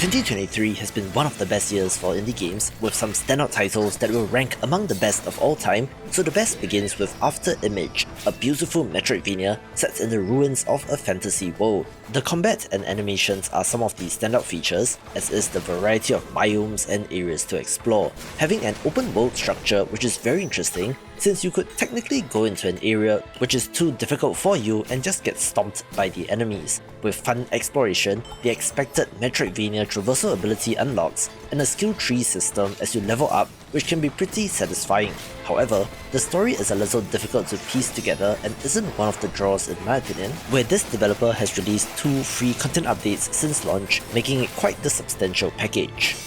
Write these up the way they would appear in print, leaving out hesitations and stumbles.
2023 has been one of the best years for indie games, with some standout titles that will rank among the best of all time, so the best begins with After Image, a beautiful Metroidvania set in the ruins of a fantasy world. The combat and animations are some of the standout features, as is the variety of biomes and areas to explore, having an open world structure which is very interesting, since you could technically go into an area which is too difficult for you and just get stomped by the enemies. With fun exploration, the expected Metroidvania traversal ability unlocks, and a skill tree system as you level up, which can be pretty satisfying. However, the story is a little difficult to piece together and isn't one of the draws in my opinion, where this developer has released 2 free content updates since launch, making it quite the substantial package.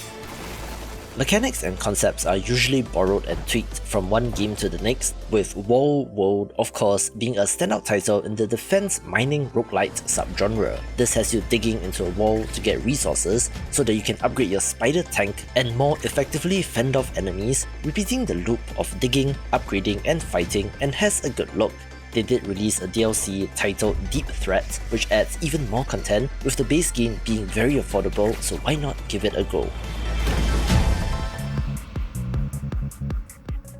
Mechanics and concepts are usually borrowed and tweaked from one game to the next, with Wall World of course being a standout title in the defense mining roguelite subgenre. This has you digging into a wall to get resources so that you can upgrade your spider tank and more effectively fend off enemies, repeating the loop of digging, upgrading and fighting, and has a good look. They did release a DLC titled Deep Threat, which adds even more content, with the base game being very affordable, so why not give it a go.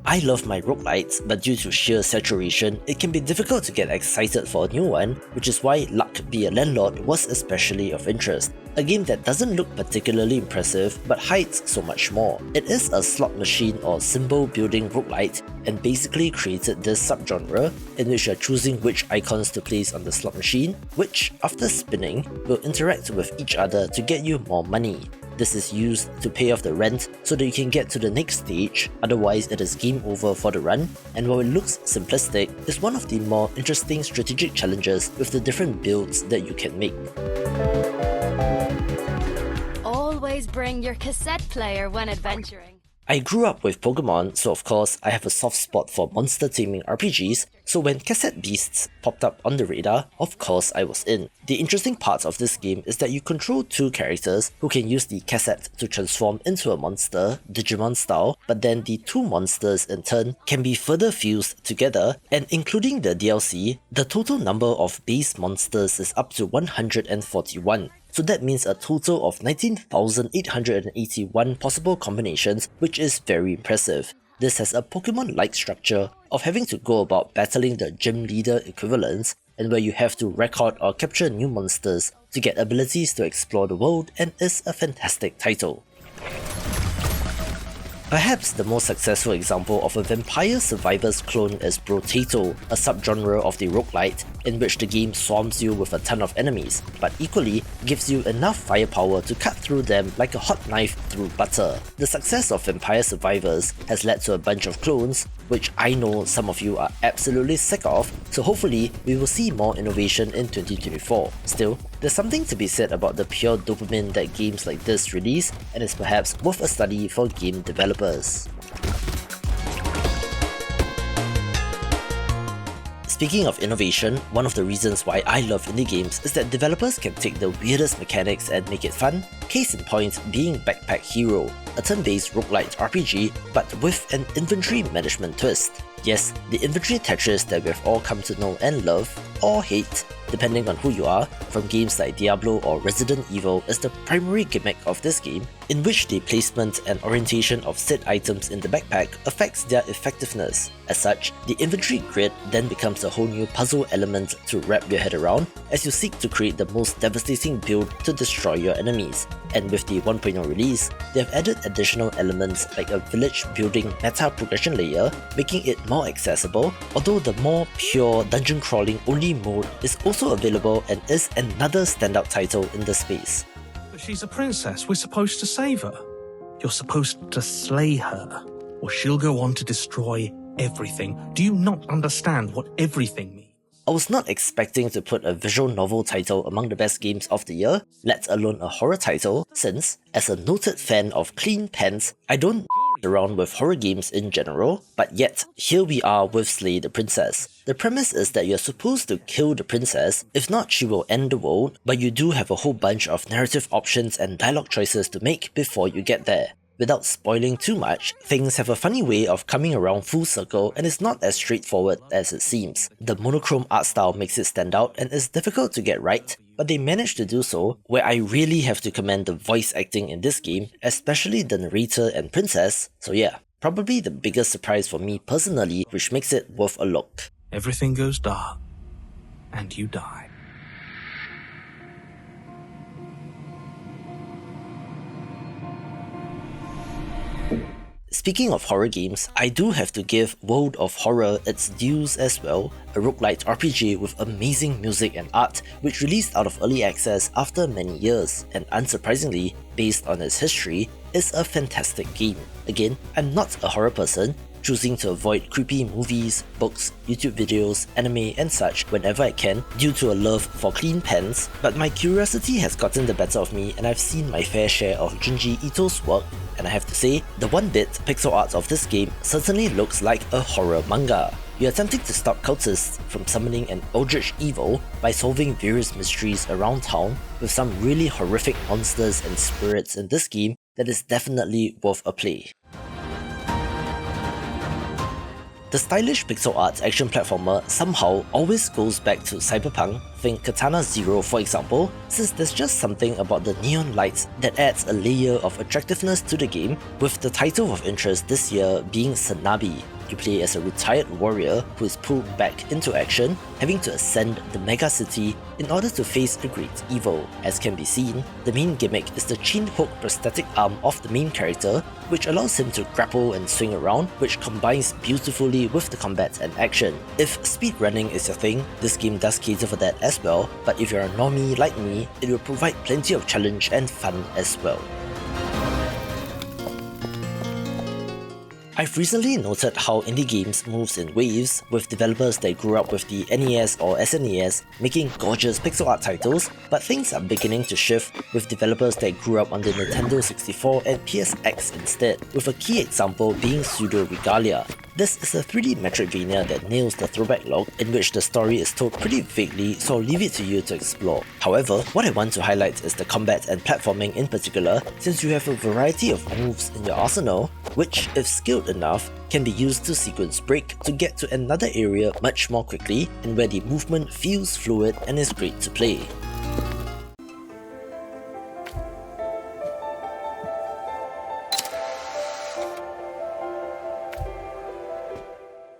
I love my roguelites, but due to sheer saturation, it can be difficult to get excited for a new one, which is why Luck Be a Landlord was especially of interest. A game that doesn't look particularly impressive, but hides so much more. It is a slot machine or symbol building roguelite, and basically created this subgenre in which you are choosing which icons to place on the slot machine, which, after spinning, will interact with each other to get you more money. This is used to pay off the rent so that you can get to the next stage, otherwise it is game over for the run, and while it looks simplistic, is one of the more interesting strategic challenges with the different builds that you can make. Always bring your cassette player when adventuring. I grew up with Pokemon, so of course I have a soft spot for monster taming RPGs, so when Cassette Beasts popped up on the radar, of course I was in. The interesting part of this game is that you control 2 characters who can use the cassette to transform into a monster, Digimon style, but then the 2 monsters in turn can be further fused together, and including the DLC, the total number of base monsters is up to 141. So that means a total of 19,881 possible combinations, which is very impressive. This has a Pokemon-like structure of having to go about battling the gym leader equivalents, and where you have to record or capture new monsters to get abilities to explore the world, and is a fantastic title. Perhaps the most successful example of a Vampire Survivors clone is Brotato, a subgenre of the roguelite, in which the game swarms you with a ton of enemies, but equally gives you enough firepower to cut through them like a hot knife through butter. The success of Vampire Survivors has led to a bunch of clones, which I know some of you are absolutely sick of, so hopefully we will see more innovation in 2024. Still, there's something to be said about the pure dopamine that games like this release, and is perhaps worth a study for game developers. Speaking of innovation, one of the reasons why I love indie games is that developers can take the weirdest mechanics and make it fun, case in point being Backpack Hero, a turn-based roguelite RPG but with an inventory management twist. Yes, the inventory Tetris that we have all come to know and love, or hate, depending on who you are, from games like Diablo or Resident Evil is the primary gimmick of this game, in which the placement and orientation of said items in the backpack affects their effectiveness. As such, the inventory grid then becomes a whole new puzzle element to wrap your head around as you seek to create the most devastating build to destroy your enemies. And with the 1.0 release, they have added additional elements like a village building meta progression layer, making it more accessible, although the more pure dungeon crawling only mode is also available and is another standout title in the space. But she's a princess, we're supposed to save her. You're supposed to slay her, or she'll go on to destroy everything. Do you not understand what everything means? I was not expecting to put a visual novel title among the best games of the year, let alone a horror title, since, as a noted fan of clean pants, I don't around with horror games in general, but yet, here we are with Slay the Princess. The premise is that you're supposed to kill the princess, if not she will end the world, but you do have a whole bunch of narrative options and dialogue choices to make before you get there. Without spoiling too much, things have a funny way of coming around full circle and is not as straightforward as it seems. The monochrome art style makes it stand out and is difficult to get right, but they managed to do so where I really have to commend the voice acting in this game, especially the narrator and princess, so yeah, probably the biggest surprise for me personally, which makes it worth a look. Everything goes dark, and you die. Speaking of horror games, I do have to give World of Horror its dues as well, a roguelite RPG with amazing music and art which released out of early access after many years, and unsurprisingly, based on its history, is a fantastic game. Again, I'm not a horror person, choosing to avoid creepy movies, books, YouTube videos, anime and such whenever I can due to a love for clean pens, but my curiosity has gotten the better of me and I've seen my fair share of Junji Ito's work, and I have to say, the 1-bit pixel art of this game certainly looks like a horror manga. You're attempting to stop cultists from summoning an eldritch evil by solving various mysteries around town with some really horrific monsters and spirits in this game that is definitely worth a play. The stylish pixel art action platformer somehow always goes back to cyberpunk, think Katana Zero for example, since there's just something about the neon lights that adds a layer of attractiveness to the game, with the title of interest this year being Sanabi. You play as a retired warrior who is pulled back into action, having to ascend the mega city in order to face a great evil. As can be seen, the main gimmick is the chin-hook prosthetic arm of the main character, which allows him to grapple and swing around, which combines beautifully with the combat and action. If speedrunning is your thing, this game does cater for that as well, but if you're a normie like me, it will provide plenty of challenge and fun as well. I've recently noted how indie games moves in waves, with developers that grew up with the NES or SNES making gorgeous pixel art titles, but things are beginning to shift with developers that grew up on the Nintendo 64 and PSX instead, with a key example being Pseudo Regalia. This is a 3D Metroidvania that nails the throwback look, in which the story is told pretty vaguely, so I'll leave it to you to explore. However, what I want to highlight is the combat and platforming in particular, since you have a variety of moves in your arsenal, which, if skilled enough, can be used to sequence break to get to another area much more quickly, and where the movement feels fluid and is great to play.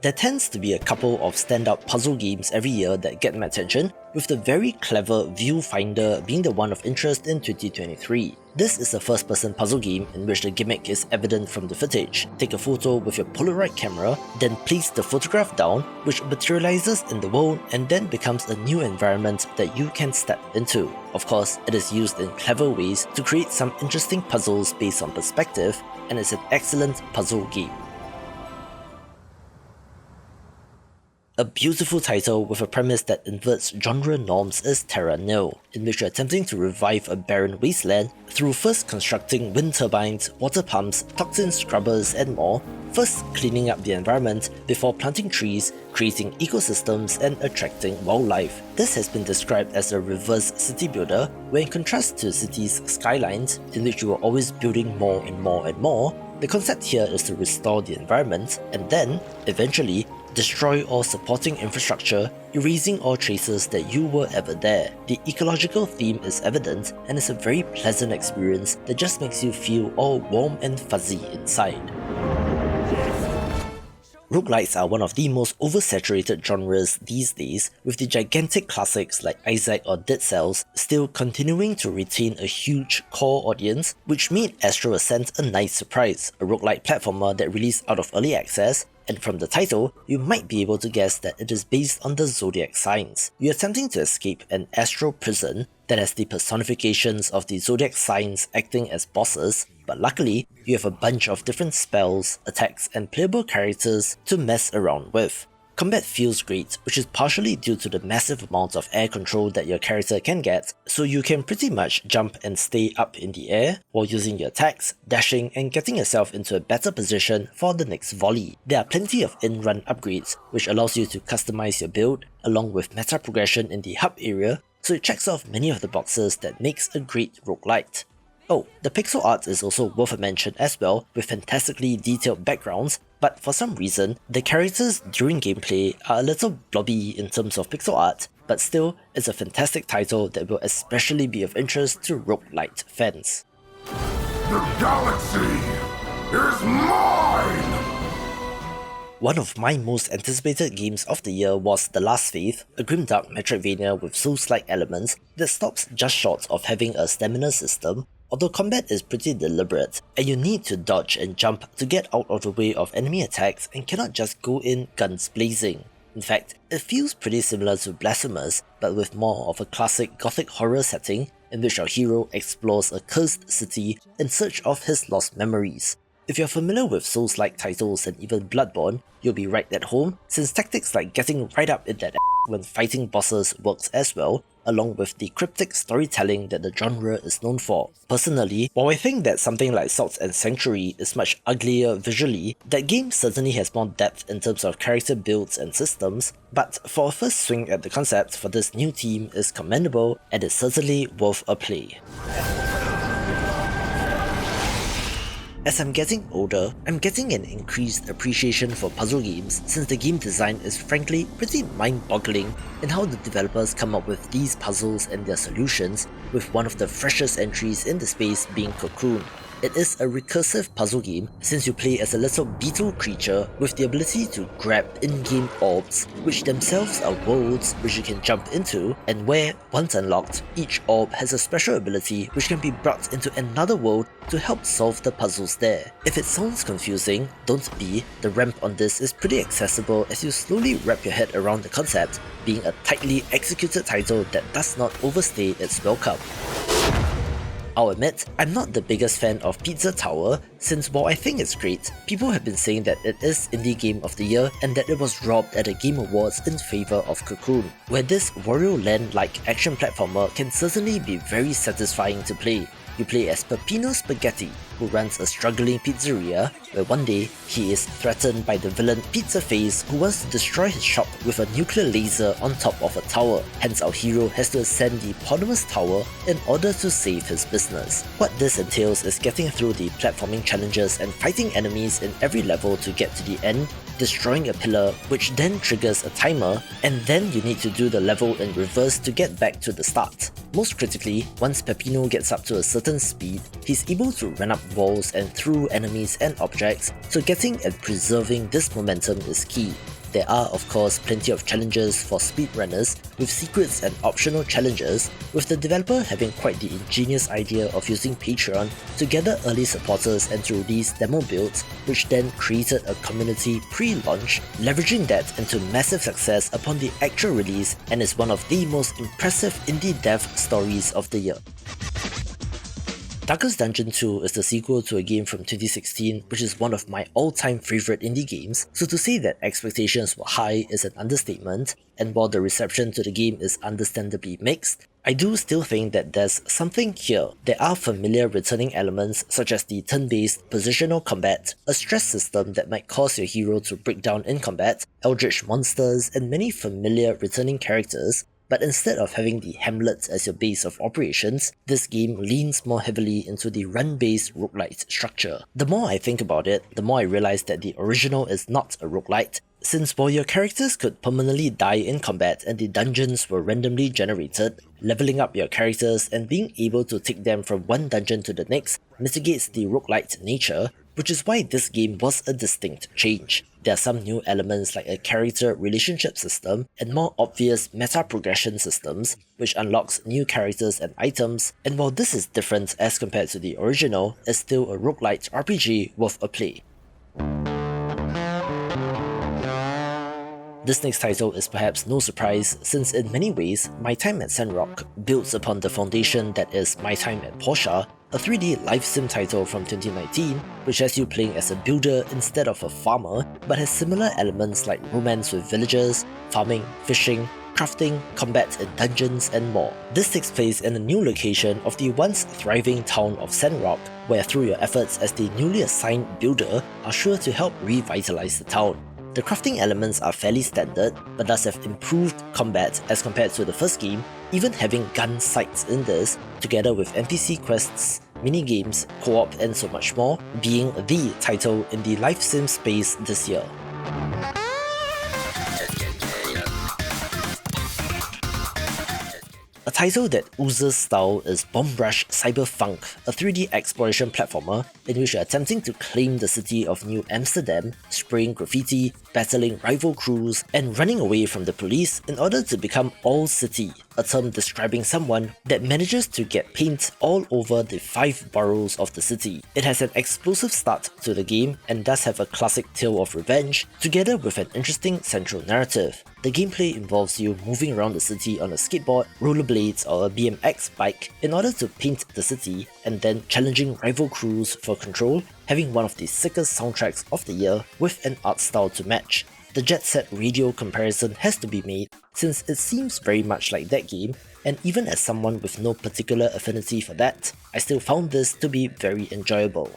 There tends to be a couple of standout puzzle games every year that get my attention, with the very clever Viewfinder being the one of interest in 2023. This is a first-person puzzle game in which the gimmick is evident from the footage. Take a photo with your Polaroid camera, then place the photograph down, which materializes in the world and then becomes a new environment that you can step into. Of course, it is used in clever ways to create some interesting puzzles based on perspective, and it's an excellent puzzle game. A beautiful title with a premise that inverts genre norms is Terra Nil, in which you're attempting to revive a barren wasteland through first constructing wind turbines, water pumps, toxin scrubbers and more, first cleaning up the environment before planting trees, creating ecosystems and attracting wildlife. This has been described as a reverse city builder, where in contrast to cities' skylines, in which you are always building more and more and more, the concept here is to restore the environment and then, eventually, destroy all supporting infrastructure, erasing all traces that you were ever there. The ecological theme is evident and is a very pleasant experience that just makes you feel all warm and fuzzy inside. Roguelites are one of the most oversaturated genres these days, with the gigantic classics like Isaac or Dead Cells still continuing to retain a huge core audience, which made Astro Ascent a nice surprise, a roguelite platformer that released out of early access, and from the title, you might be able to guess that it is based on the zodiac signs. You're attempting to escape an astral prison that has the personifications of the zodiac signs acting as bosses, but luckily, you have a bunch of different spells, attacks and playable characters to mess around with. Combat feels great, which is partially due to the massive amount of air control that your character can get, so you can pretty much jump and stay up in the air while using your attacks, dashing and getting yourself into a better position for the next volley. There are plenty of in-run upgrades, which allows you to customize your build, along with meta progression in the hub area, so it checks off many of the boxes that makes a great roguelite. Oh, the pixel art is also worth a mention as well, with fantastically detailed backgrounds, but for some reason, the characters during gameplay are a little blobby in terms of pixel art, but still, it's a fantastic title that will especially be of interest to roguelite fans. The galaxy is mine! One of my most anticipated games of the year was The Last Faith, a grimdark Metroidvania with Souls-like elements that stops just short of having a stamina system, although combat is pretty deliberate, and you need to dodge and jump to get out of the way of enemy attacks and cannot just go in guns blazing. In fact, it feels pretty similar to Blasphemous, but with more of a classic gothic horror setting in which our hero explores a cursed city in search of his lost memories. If you're familiar with Souls-like titles and even Bloodborne, you'll be right at home, since tactics like getting right up in that when fighting bosses works as well, along with the cryptic storytelling that the genre is known for. Personally, while I think that something like Salt and Sanctuary is much uglier visually, that game certainly has more depth in terms of character builds and systems, but for a first swing at the concept for this new team is commendable and is certainly worth a play. As I'm getting older, I'm getting an increased appreciation for puzzle games since the game design is frankly pretty mind-boggling in how the developers come up with these puzzles and their solutions, with one of the freshest entries in the space being Cocoon. It is a recursive puzzle game since you play as a little beetle creature with the ability to grab in-game orbs, which themselves are worlds which you can jump into, and where, once unlocked, each orb has a special ability which can be brought into another world to help solve the puzzles there. If it sounds confusing, don't be. The ramp on this is pretty accessible as you slowly wrap your head around the concept, being a tightly executed title that does not overstay its welcome. I'll admit, I'm not the biggest fan of Pizza Tower, since while I think it's great, people have been saying that it is Indie Game of the Year and that it was robbed at the Game Awards in favour of Cocoon, where this Wario Land-like action platformer can certainly be very satisfying to play. You play as Peppino Spaghetti, who runs a struggling pizzeria, where one day he is threatened by the villain Pizza Face, who wants to destroy his shop with a nuclear laser on top of a tower. Hence our hero has to ascend the eponymous tower in order to save his business. What this entails is getting through the platforming challenges and fighting enemies in every level to get to the end, destroying a pillar, which then triggers a timer, and then you need to do the level in reverse to get back to the start. Most critically, once Peppino gets up to a certain speed, he's able to run up walls and through enemies and objects, so getting and preserving this momentum is key. There are of course plenty of challenges for speedrunners, with secrets and optional challenges, with the developer having quite the ingenious idea of using Patreon to gather early supporters and to release demo builds, which then created a community pre-launch, leveraging that into massive success upon the actual release, and is one of the most impressive indie dev stories of the year. Darkest Dungeon 2 is the sequel to a game from 2016 which is one of my all-time favourite indie games, so to say that expectations were high is an understatement, and while the reception to the game is understandably mixed, I do still think that there's something here. There are familiar returning elements such as the turn-based positional combat, a stress system that might cause your hero to break down in combat, eldritch monsters, and many familiar returning characters. But instead of having the hamlet as your base of operations, this game leans more heavily into the run-based roguelite structure. The more I think about it, the more I realize that the original is not a roguelite, since while your characters could permanently die in combat and the dungeons were randomly generated, leveling up your characters and being able to take them from one dungeon to the next mitigates the roguelite nature, which is why this game was a distinct change. There are some new elements like a character relationship system and more obvious meta-progression systems, which unlocks new characters and items, and while this is different as compared to the original, it's still a roguelite RPG worth a play. This next title is perhaps no surprise, since in many ways, My Time at Sandrock builds upon the foundation that is My Time at Portia, a 3D life sim title from 2019, which has you playing as a builder instead of a farmer, but has similar elements like romance with villagers, farming, fishing, crafting, combat in dungeons, and more. This takes place in a new location of the once thriving town of Sandrock, where through your efforts as the newly assigned builder are sure to help revitalize the town. The crafting elements are fairly standard, but does have improved combat as compared to the first game, even having gun sights in this, together with NPC quests, mini-games, co-op and so much more, being the title in the life sim space this year. title that oozes style is Bomb Rush Cyberfunk, a 3D exploration platformer in which you're attempting to claim the city of New Amsterdam, spraying graffiti, battling rival crews, and running away from the police in order to become All City, a term describing someone that manages to get paint all over the 5 boroughs of the city. It has an explosive start to the game and does have a classic tale of revenge, together with an interesting central narrative. The gameplay involves you moving around the city on a skateboard, rollerblades, or a BMX bike in order to paint the city, and then challenging rival crews for control, having one of the sickest soundtracks of the year with an art style to match. The Jet Set Radio comparison has to be made since it seems very much like that game, and even as someone with no particular affinity for that, I still found this to be very enjoyable.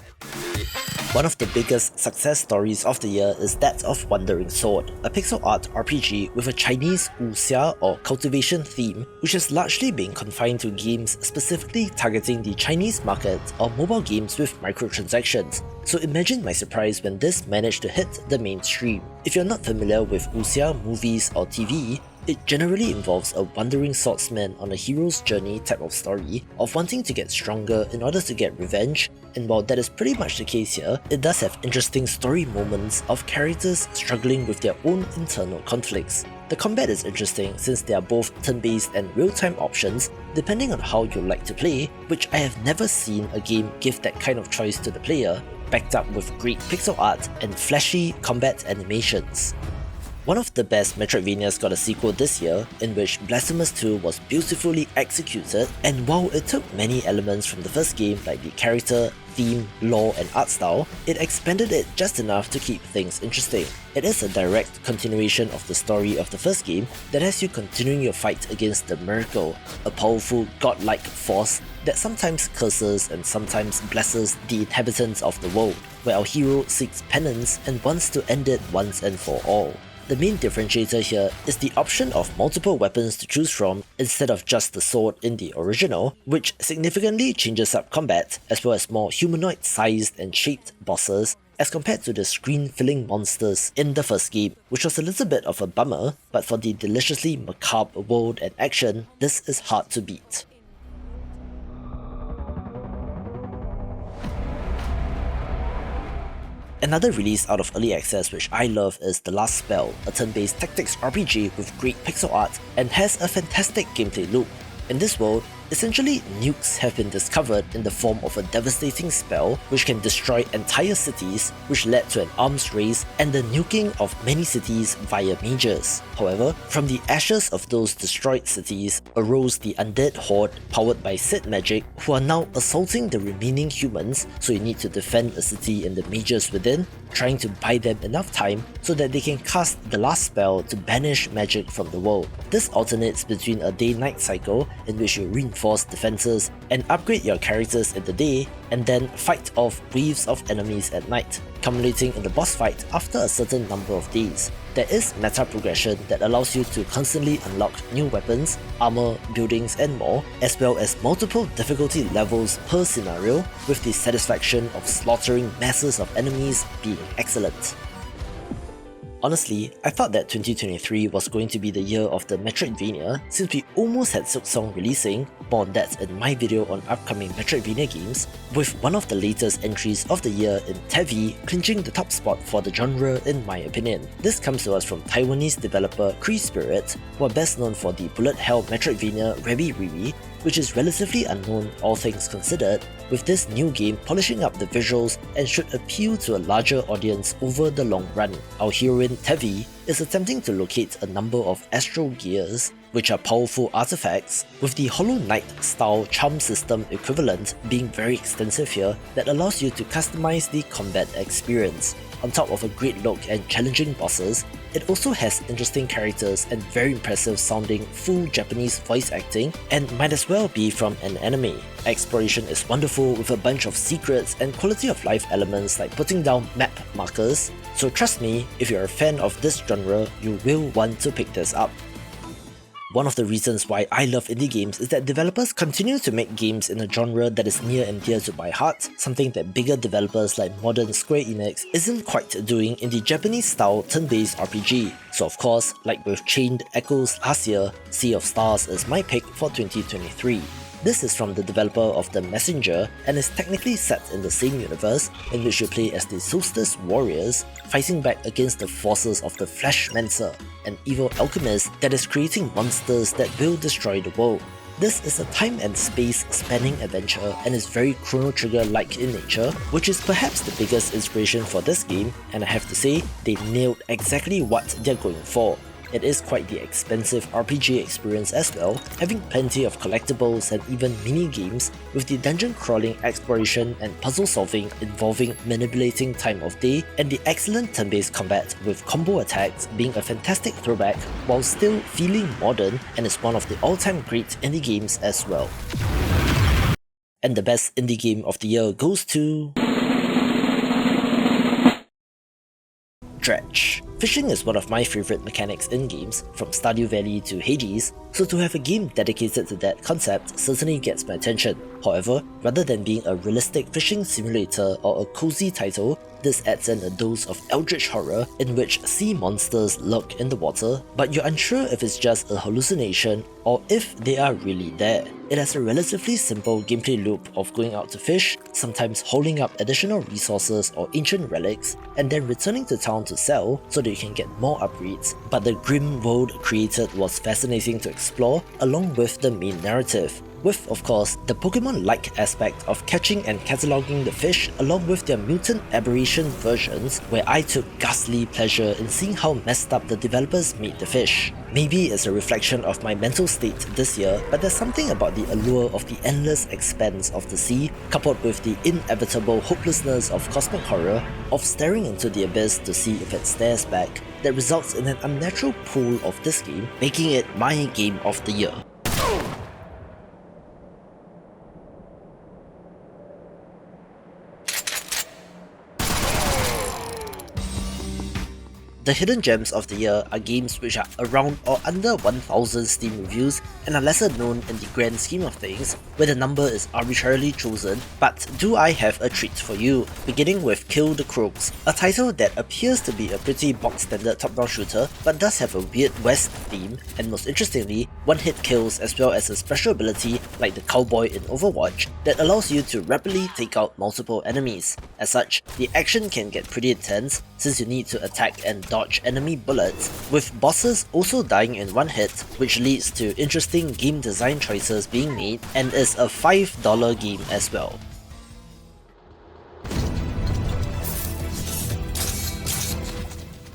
One of the biggest success stories of the year is that of Wandering Sword, a pixel art RPG with a Chinese wuxia or cultivation theme, which has largely been confined to games specifically targeting the Chinese market or mobile games with microtransactions. So imagine my surprise when this managed to hit the mainstream. If you're not familiar with wuxia movies or TV, it generally involves a wandering swordsman on a hero's journey type of story of wanting to get stronger in order to get revenge, and while that is pretty much the case here, it does have interesting story moments of characters struggling with their own internal conflicts. The combat is interesting since they are both turn-based and real-time options depending on how you like to play, which I have never seen a game give that kind of choice to the player, backed up with great pixel art and flashy combat animations. One of the best Metroidvanias got a sequel this year, in which Blasphemous 2 was beautifully executed, and while it took many elements from the first game like the character, theme, lore and art style, it expanded it just enough to keep things interesting. It is a direct continuation of the story of the first game that has you continuing your fight against the Miracle, a powerful godlike force that sometimes curses and sometimes blesses the inhabitants of the world, where our hero seeks penance and wants to end it once and for all. The main differentiator here is the option of multiple weapons to choose from instead of just the sword in the original, which significantly changes up combat, as well as more humanoid-sized and shaped bosses as compared to the screen-filling monsters in the first game, which was a little bit of a bummer, but for the deliciously macabre world and action, this is hard to beat. Another release out of early access which I love is The Last Spell, a turn-based tactics RPG with great pixel art and has a fantastic gameplay loop. In this world, essentially nukes have been discovered in the form of a devastating spell which can destroy entire cities, which led to an arms race and the nuking of many cities via mages. However, from the ashes of those destroyed cities arose the undead horde powered by Sid magic who are now assaulting the remaining humans, so you need to defend a city and the mages within, trying to buy them enough time so that they can cast the last spell to banish magic from the world. This alternates between a day-night cycle in which you reinforce defenses and upgrade your characters in the day, and then fight off waves of enemies at night, culminating in the boss fight after a certain number of days. There is meta progression that allows you to constantly unlock new weapons, armor, buildings and more, as well as multiple difficulty levels per scenario, with the satisfaction of slaughtering masses of enemies being excellent. Honestly, I thought that 2023 was going to be the year of the Metroidvania since we almost had Silksong releasing, more on that in my video on upcoming Metroidvania games, with one of the latest entries of the year in Tevi clinching the top spot for the genre in my opinion. This comes to us from Taiwanese developer Cree Spirit, who are best known for the bullet hell Metroidvania Rabi Riri, which is relatively unknown all things considered, with this new game polishing up the visuals and should appeal to a larger audience over the long run. Our heroine Tevi is attempting to locate a number of astral gears, which are powerful artifacts, with the Hollow Knight style charm system equivalent being very extensive here that allows you to customize the combat experience. On top of a great look and challenging bosses, it also has interesting characters and very impressive sounding full Japanese voice acting, and might as well be from an anime. Exploration is wonderful with a bunch of secrets and quality of life elements like putting down map markers, so trust me, if you're a fan of this genre, you will want to pick this up. One of the reasons why I love indie games is that developers continue to make games in a genre that is near and dear to my heart, something that bigger developers like modern Square Enix isn't quite doing in the Japanese-style turn-based RPG. So of course, like with Chained Echoes last year, Sea of Stars is my pick for 2023. This is from the developer of The Messenger and is technically set in the same universe, in which you play as the Solstice Warriors, fighting back against the forces of the Fleshmancer, an evil alchemist that is creating monsters that will destroy the world. This is a time and space spanning adventure and is very Chrono Trigger-like in nature, which is perhaps the biggest inspiration for this game, and I have to say, they nailed exactly what they're going for. It is quite the expensive RPG experience as well, having plenty of collectibles and even mini-games, with the dungeon crawling exploration and puzzle solving involving manipulating time of day, and the excellent turn-based combat with combo attacks being a fantastic throwback while still feeling modern, and is one of the all-time great indie games as well. And the best indie game of the year goes to... Dredge. Fishing is one of my favourite mechanics in games, from Stardew Valley to Hades, so to have a game dedicated to that concept certainly gets my attention. However, rather than being a realistic fishing simulator or a cozy title, this adds in a dose of eldritch horror in which sea monsters lurk in the water, but you're unsure if it's just a hallucination or if they are really there. It has a relatively simple gameplay loop of going out to fish, sometimes hauling up additional resources or ancient relics, and then returning to town to sell so that you can get more upgrades, but the grim world created was fascinating to explore along with the main narrative. With, of course, the Pokemon-like aspect of catching and cataloguing the fish along with their mutant aberration versions, where I took ghastly pleasure in seeing how messed up the developers made the fish. Maybe it's a reflection of my mental state this year, but there's something about the allure of the endless expanse of the sea, coupled with the inevitable hopelessness of cosmic horror, of staring into the abyss to see if it stares back, that results in an unnatural pull of this game, making it my game of the year. The hidden gems of the year are games which are around or under 1000 Steam reviews and are lesser known in the grand scheme of things, where the number is arbitrarily chosen, but do I have a treat for you, beginning with Kill the Crows, a title that appears to be a pretty box-standard top-down shooter, but does have a weird West theme, and most interestingly, one-hit kills as well as a special ability like the Cowboy in Overwatch that allows you to rapidly take out multiple enemies. As such, the action can get pretty intense since you need to attack and dodge enemy bullets, with bosses also dying in one hit, which leads to interesting game design choices being made, and is a $5 game as well.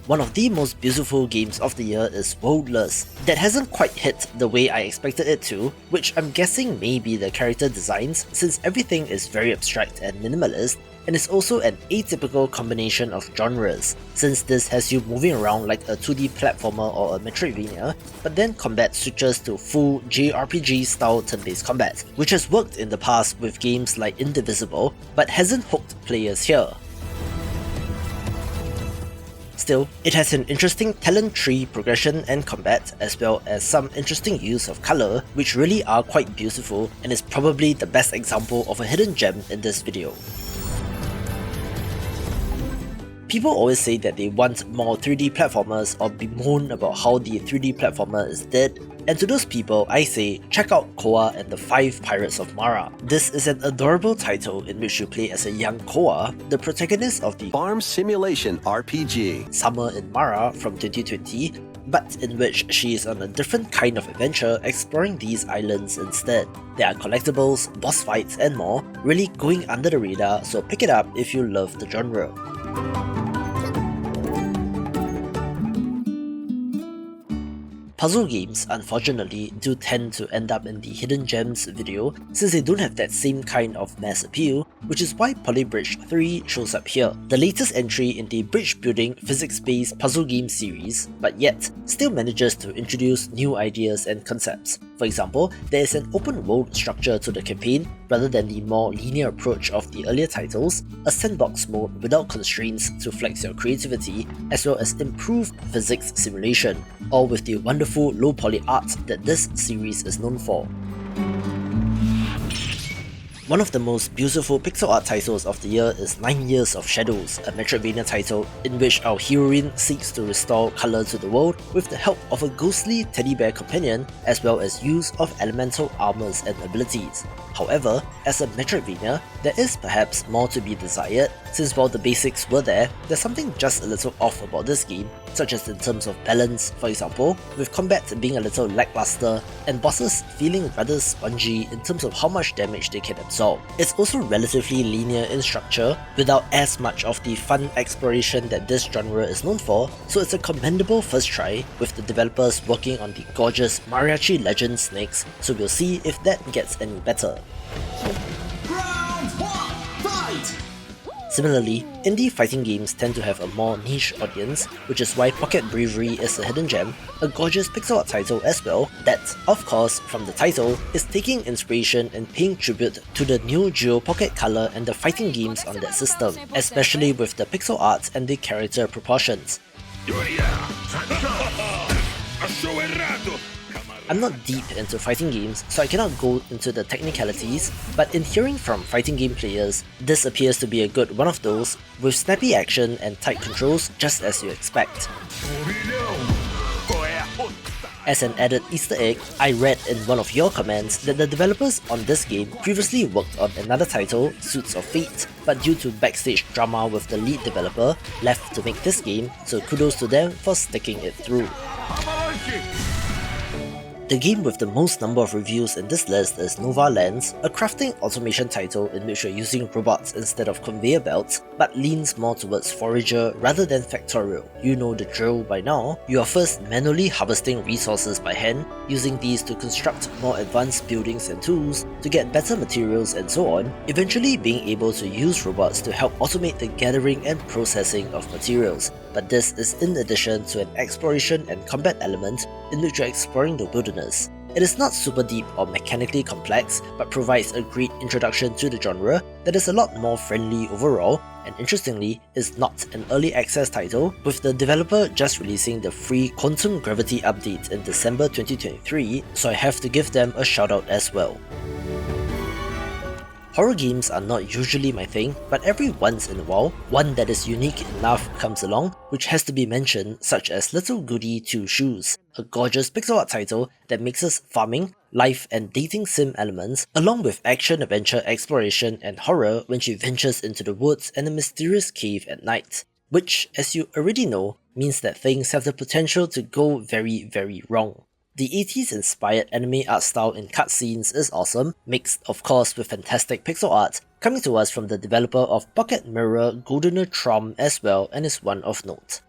One of the most beautiful games of the year is Worldless, that hasn't quite hit the way I expected it to, which I'm guessing may be the character designs since everything is very abstract and minimalist, and is also an atypical combination of genres, since this has you moving around like a 2D platformer or a Metroidvania, but then combat switches to full JRPG style turn-based combat, which has worked in the past with games like Indivisible, but hasn't hooked players here. Still, it has an interesting talent tree progression and combat, as well as some interesting use of colour, which really are quite beautiful and is probably the best example of a hidden gem in this video. People always say that they want more 3D platformers or bemoan about how the 3D platformer is dead, and to those people I say, check out Koa and the 5 Pirates of Mara. This is an adorable title in which you play as a young Koa, the protagonist of the Farm Simulation RPG Summer in Mara from 2020, but in which she is on a different kind of adventure exploring these islands instead. There are collectibles, boss fights and more, really going under the radar, so pick it up if you love the genre. Puzzle games, unfortunately, do tend to end up in the Hidden Gems video since they don't have that same kind of mass appeal, which is why Polybridge 3 shows up here, the latest entry in the bridge building physics-based puzzle game series, but yet still manages to introduce new ideas and concepts. For example, there is an open world structure to the campaign rather than the more linear approach of the earlier titles, a sandbox mode without constraints to flex your creativity, as well as improved physics simulation, all with the wonderful wonderful low-poly art that this series is known for. One of the most beautiful pixel art titles of the year is 9 Years of Shadows, a Metroidvania title in which our heroine seeks to restore colour to the world with the help of a ghostly teddy bear companion as well as use of elemental armors and abilities. However, as a Metroidvania, there is perhaps more to be desired, since while the basics were there, there's something just a little off about this game, such as in terms of balance, for example, with combat being a little lackluster and bosses feeling rather spongy in terms of how much damage they can absorb. It's also relatively linear in structure, without as much of the fun exploration that this genre is known for, so it's a commendable first try, with the developers working on the gorgeous Mariachi Legend snakes, so we'll see if that gets any better. Round 1, fight! Similarly, indie fighting games tend to have a more niche audience, which is why Pocket Bravery is a hidden gem, a gorgeous pixel art title as well, that, of course, from the title, is taking inspiration and paying tribute to the Neo Geo Pocket Color and the fighting games on that system, especially with the pixel art and the character proportions. I'm not deep into fighting games, so I cannot go into the technicalities, but in hearing from fighting game players, this appears to be a good one of those, with snappy action and tight controls just as you expect. As an added Easter egg, I read in one of your comments that the developers on this game previously worked on another title, Suits of Fate, but due to backstage drama with the lead developer, left to make this game, so kudos to them for sticking it through. The game with the most number of reviews in this list is Nova Lands, a crafting automation title in which you're using robots instead of conveyor belts, but leans more towards forager rather than factorial. You know the drill by now. You are first manually harvesting resources by hand, using these to construct more advanced buildings and tools, to get better materials and so on, eventually being able to use robots to help automate the gathering and processing of materials. But this is in addition to an exploration and combat element in which you're exploring the wilderness. It is not super deep or mechanically complex, but provides a great introduction to the genre that is a lot more friendly overall, and interestingly, is not an early access title, with the developer just releasing the free Quantum Gravity update in December 2023, so I have to give them a shout out as well. Horror games are not usually my thing, but every once in a while, one that is unique enough comes along, which has to be mentioned, such as Little Goody 2 Shoes, a gorgeous pixel art title that mixes farming, life and dating sim elements, along with action-adventure exploration and horror when she ventures into the woods and a mysterious cave at night. Which, as you already know, means that things have the potential to go very, very wrong. The 80s inspired anime art style in cutscenes is awesome, mixed of course with fantastic pixel art, coming to us from the developer of Pocket Mirror Goldener Trom as well, and is one of note.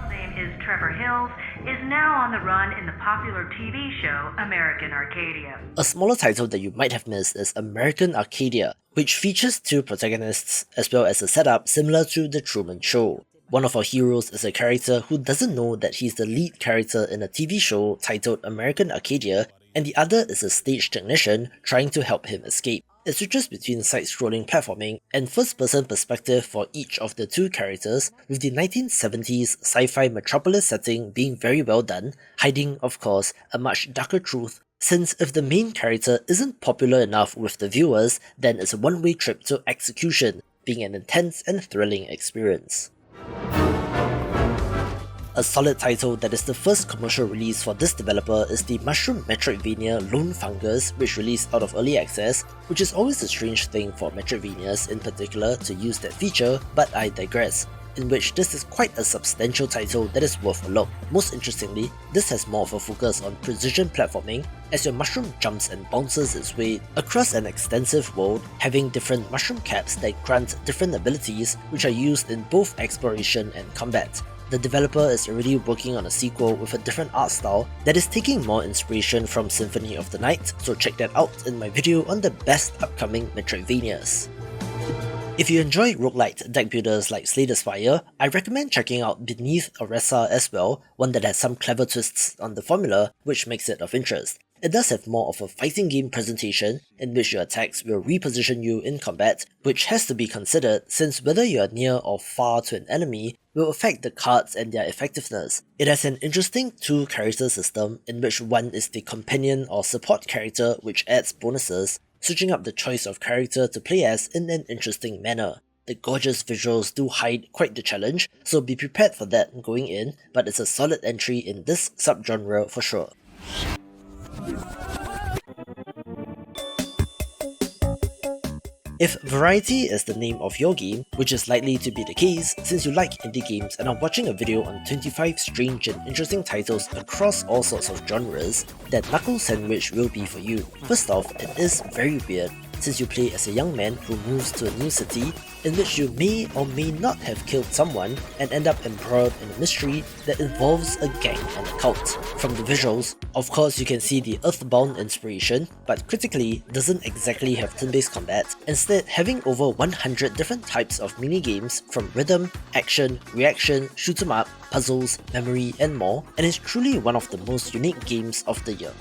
Name is Trevor Hills, is now on the run in the popular TV show American Arcadia. A smaller title that you might have missed is American Arcadia, which features two protagonists as well as a setup similar to The Truman Show. One of our heroes is a character who doesn't know that he's the lead character in a TV show titled American Arcadia, and the other is a stage technician trying to help him escape. It switches between side-scrolling platforming and first-person perspective for each of the two characters, with the 1970s sci-fi metropolis setting being very well done, hiding, of course, a much darker truth, since if the main character isn't popular enough with the viewers, then it's a one-way trip to execution, being an intense and thrilling experience. A solid title that is the first commercial release for this developer is the Mushroom Metroidvania Lone Fungus, which released out of early access, which is always a strange thing for Metroidvanias in particular to use that feature, but I digress, in which this is quite a substantial title that is worth a look. Most interestingly, this has more of a focus on precision platforming, as your mushroom jumps and bounces its way across an extensive world, having different mushroom caps that grant different abilities which are used in both exploration and combat. The developer is already working on a sequel with a different art style that is taking more inspiration from Symphony of the Night, so check that out in my video on the best upcoming Metroidvanias. If you enjoy roguelite deck builders like Slay the Spire, I recommend checking out Beneath Oresa as well, one that has some clever twists on the formula which makes it of interest. it does have more of a fighting game presentation in which your attacks will reposition you in combat, which has to be considered since whether you are near or far to an enemy will affect the cards and their effectiveness. It has an interesting two-character system in which one is the companion or support character which adds bonuses, switching up the choice of character to play as in an interesting manner. The gorgeous visuals do hide quite the challenge, so be prepared for that going in, but it's a solid entry in this subgenre for sure. If variety is the name of your game, which is likely to be the case since you like indie games and are watching a video on 25 strange and interesting titles across all sorts of genres, then Knuckle Sandwich will be for you. First off, it is very weird, since you play as a young man who moves to a new city in which you may or may not have killed someone and end up embroiled in a mystery that involves a gang and a cult. From the visuals, of course you can see the Earthbound inspiration, but critically doesn't exactly have turn-based combat, instead having over 100 different types of mini-games from rhythm, action, reaction, shoot 'em up, puzzles, memory and more, and is truly one of the most unique games of the year.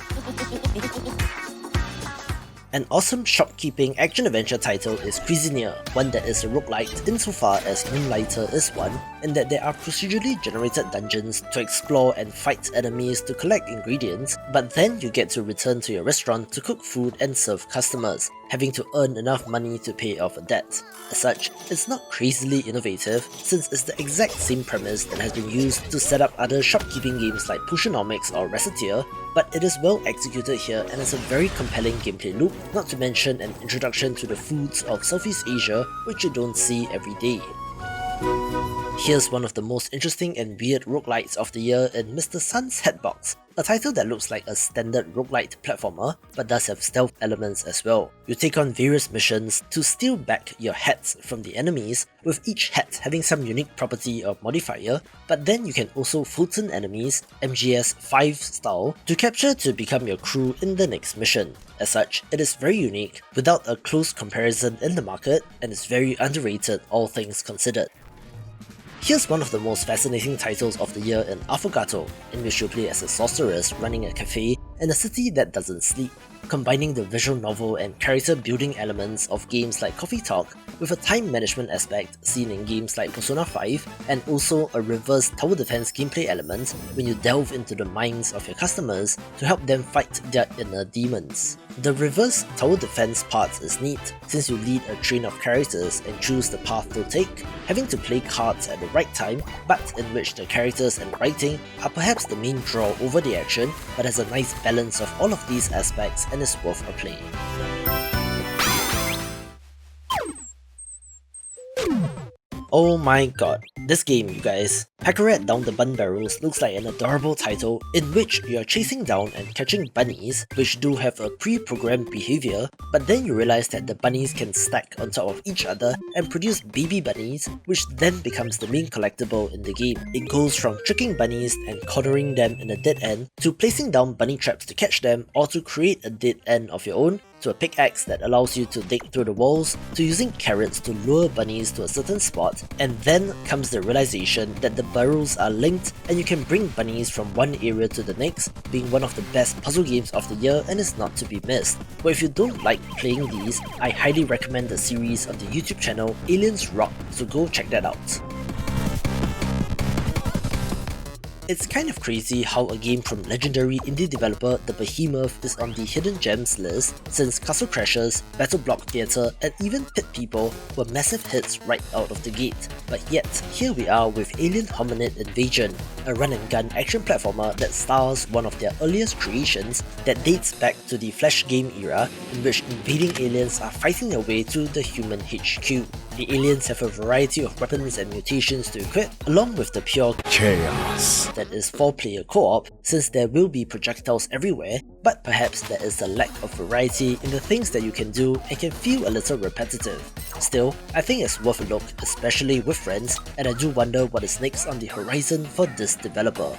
An awesome shopkeeping action-adventure title is Cuisinier, one that is a roguelite insofar as Moonlighter is one, in that there are procedurally generated dungeons to explore and fight enemies to collect ingredients, but then you get to return to your restaurant to cook food and serve customers, having to earn enough money to pay off a debt. As such, it's not crazily innovative since it's the exact same premise that has been used to set up other shopkeeping games like Pushonomics or Recettear, but it is well executed here and has a very compelling gameplay loop, not to mention an introduction to the foods of Southeast Asia which you don't see every day. Here's one of the most interesting and weird roguelites of the year in Mr. Sun's Hatbox, a title that looks like a standard roguelite platformer but does have stealth elements as well. You take on various missions to steal back your hats from the enemies, with each hat having some unique property or modifier, but then you can also Fulton enemies, MGS 5 style, to capture to become your crew in the next mission. As such, it is very unique, without a close comparison in the market, and is very underrated all things considered. Here's one of the most fascinating titles of the year in Affogato, in which you play as a sorceress running a cafe in a city that doesn't sleep, combining the visual novel and character building elements of games like Coffee Talk with a time management aspect seen in games like Persona 5, and also a reverse tower defense gameplay element when you delve into the minds of your customers to help them fight their inner demons. The reverse tower defense part is neat, since you lead a train of characters and choose the path to take, having to play cards at the right time, but in which the characters and writing are perhaps the main draw over the action, but has a nice balance of all of these aspects and is worth a play. Oh my god, this game, you guys. Pack-a-Rat Down the Bun Barrels looks like an adorable title in which you are chasing down and catching bunnies, which do have a pre-programmed behavior, but then you realize that the bunnies can stack on top of each other and produce baby bunnies, which then becomes the main collectible in the game. It goes from tricking bunnies and cornering them in a dead end, to placing down bunny traps to catch them, or to create a dead end of your own, to a pickaxe that allows you to dig through the walls, to using carrots to lure bunnies to a certain spot, and then comes the realization that the burrows are linked and you can bring bunnies from one area to the next, being one of the best puzzle games of the year and is not to be missed. But if you don't like playing these, I highly recommend the series on the YouTube channel Aliens Rock, so go check that out. It's kind of crazy how a game from legendary indie developer The Behemoth is on the Hidden Gems list, since Castle Crashers, Battle Block Theatre, and even Pit People were massive hits right out of the gate. But yet, here we are with Alien Hominid Invasion, a run-and-gun action platformer that stars one of their earliest creations that dates back to the Flash game era, in which invading aliens are fighting their way to the human HQ. The aliens have a variety of weapons and mutations to equip, along with the pure chaos that is 4-player co-op, since there will be projectiles everywhere, but perhaps there is a lack of variety in the things that you can do and can feel a little repetitive. Still, I think it's worth a look, especially with friends, and I do wonder what is next on the horizon for this developer.